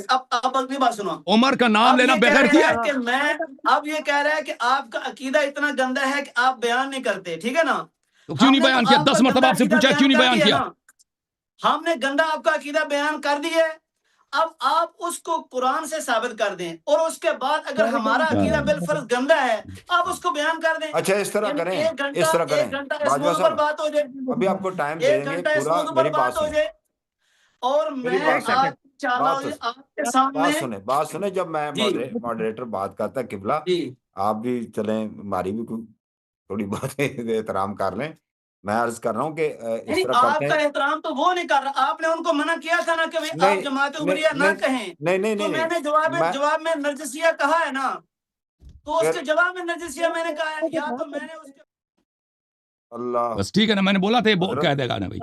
اب اگلی بات سنو. عمر کا نام اب لینا یہ کہہ بغیر رہا ہے. ہے کہ اب یہ کہہ رہا ہے کہ آپ کا عقیدہ اتنا گندا ہے کہ آپ بیان نہیں کرتے. ٹھیک ہے نا. تو کیوں نہیں بیان کیا؟ 10 مرتبہ آپ سے پوچھا کیوں نہیں بیان کیا؟ ہم نے گندا آپ کا عقیدہ بیان کر دیا. اب آپ اس کو قرآن سے ثابت کر دیں، اور اس کے بعد اگر ہمارا عقیدہ بالفرض گندا ہے آپ اس کو بیان کر دیں. اچھا اس طرح کریں، ایک گھنٹہ اس باجوہ موضوع پر صاحب بات ہو جائے. ابھی آپ کو ٹائم دے ایک دیں گے گھنٹہ اس پورا. موضوع پر میری بات بات ہو سنیں، جائے. اور میری میں بات آج چاہتا ہوں آپ کے سامنے. بات سنیں. جب میں جی ماڈریٹر بات کرتا قبلہ، جی آپ بھی چلیں، ہماری بھی تھوڑی بہت احترام کر لیں. میں عرض کر رہا ہوں کہ اس طرح آپ کرتے کا ہیں. احترام تو وہ نہیں کر رہا. آپ نے ان کو منع کیا تھا نا کہ آپ جماعت عمریہ نہ کہیں. تو میں نے جواب میں نرجسیہ کہا ہے نا، تو اس کے جواب میں نرجسیہ میں نے کہا ہے. یا تو میں نے اس کے اللہ بس ٹھیک ہے نا، میں نے بولا تھا یہ کہہ دے گا نا بھائی.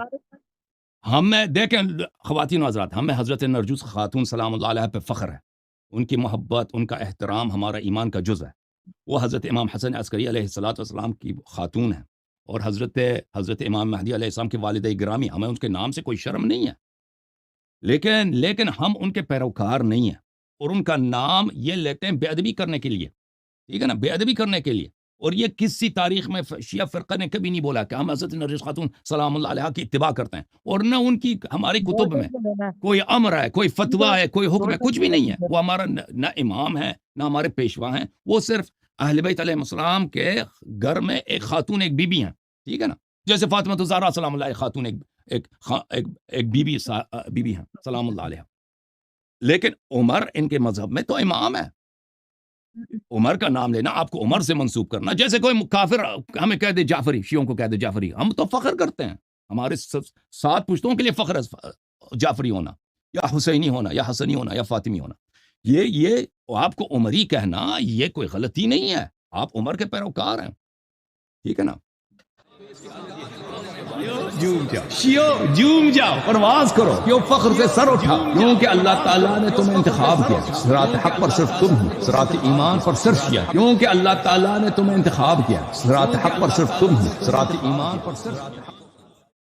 ہمیں دیکھیں خواتین و حضرات، ہمیں حضرت نرجس خاتون سلام اللہ علیہ پہ فخر ہے، ان کی محبت، ان کا احترام ہمارا ایمان کا جز ہے۔ وہ حضرت امام حسن عسکری علیہ السلام کی خاتون ہیں، اور حضرت امام مہدی علیہ السلام کے والدہ گرامی، ہمیں ان کے نام سے کوئی شرم نہیں ہے، لیکن ہم ان کے پیروکار نہیں ہیں، اور ان کا نام یہ لیتے ہیں بے ادبی کرنے کے لیے، ٹھیک ہے نا، بے ادبی کرنے کے لیے۔ اور یہ کسی تاریخ میں شیعہ فرقہ نے کبھی نہیں بولا کہ ہم حضرت نرجس خاتون سلام اللہ علیہ کی اتباع کرتے ہیں، اور نہ ان کی ہماری کتب میں کوئی امر ہے، کوئی فتویٰ ہے، کوئی حکم ہے، کچھ بھی نہیں ہے۔ وہ ہمارا نہ امام ہے، نہ ہمارے پیشوا ہیں، وہ صرف اہل بیت علیہ السلام کے گھر میں ایک خاتون، ایک بی بی ہیں، ٹھیک ہے نا، جیسے فاطمہ الزہرا سلام اللہ علیہ خاتون ایک بی بی ہیں سلام اللہ علیہ۔ لیکن عمر ان کے مذہب میں تو امام ہے، عمر کا نام لینا، آپ کو عمر سے منسوب کرنا، جیسے کوئی کافر ہمیں کہہ دے جعفری، شیعوں کو کہہ دے جعفری، ہم تو فخر کرتے ہیں، ہمارے 7 پشتوں کے لیے فخر ہے جعفری ہونا، یا حسینی ہونا، یا حسنی ہونا، یا فاطمی ہونا۔ یہ آپ کو عمری کہنا یہ کوئی غلطی نہیں ہے، آپ عمر کے پیروکار ہیں، ٹھیک ہے نا۔ جوم جاؤ، پرواز کرو، کیوں فخر سے سر اٹھا، کیونکہ اللہ تعالیٰ نے تمہیں انتخاب کیا، صراط حق پر صرف تم ہو، صراط ایمان پر صرف شیعہ، کیونکہ اللہ تعالیٰ نے تمہیں انتخاب کیا، صراط حق پر صرف تم ہو، صراط ایمان پر صرف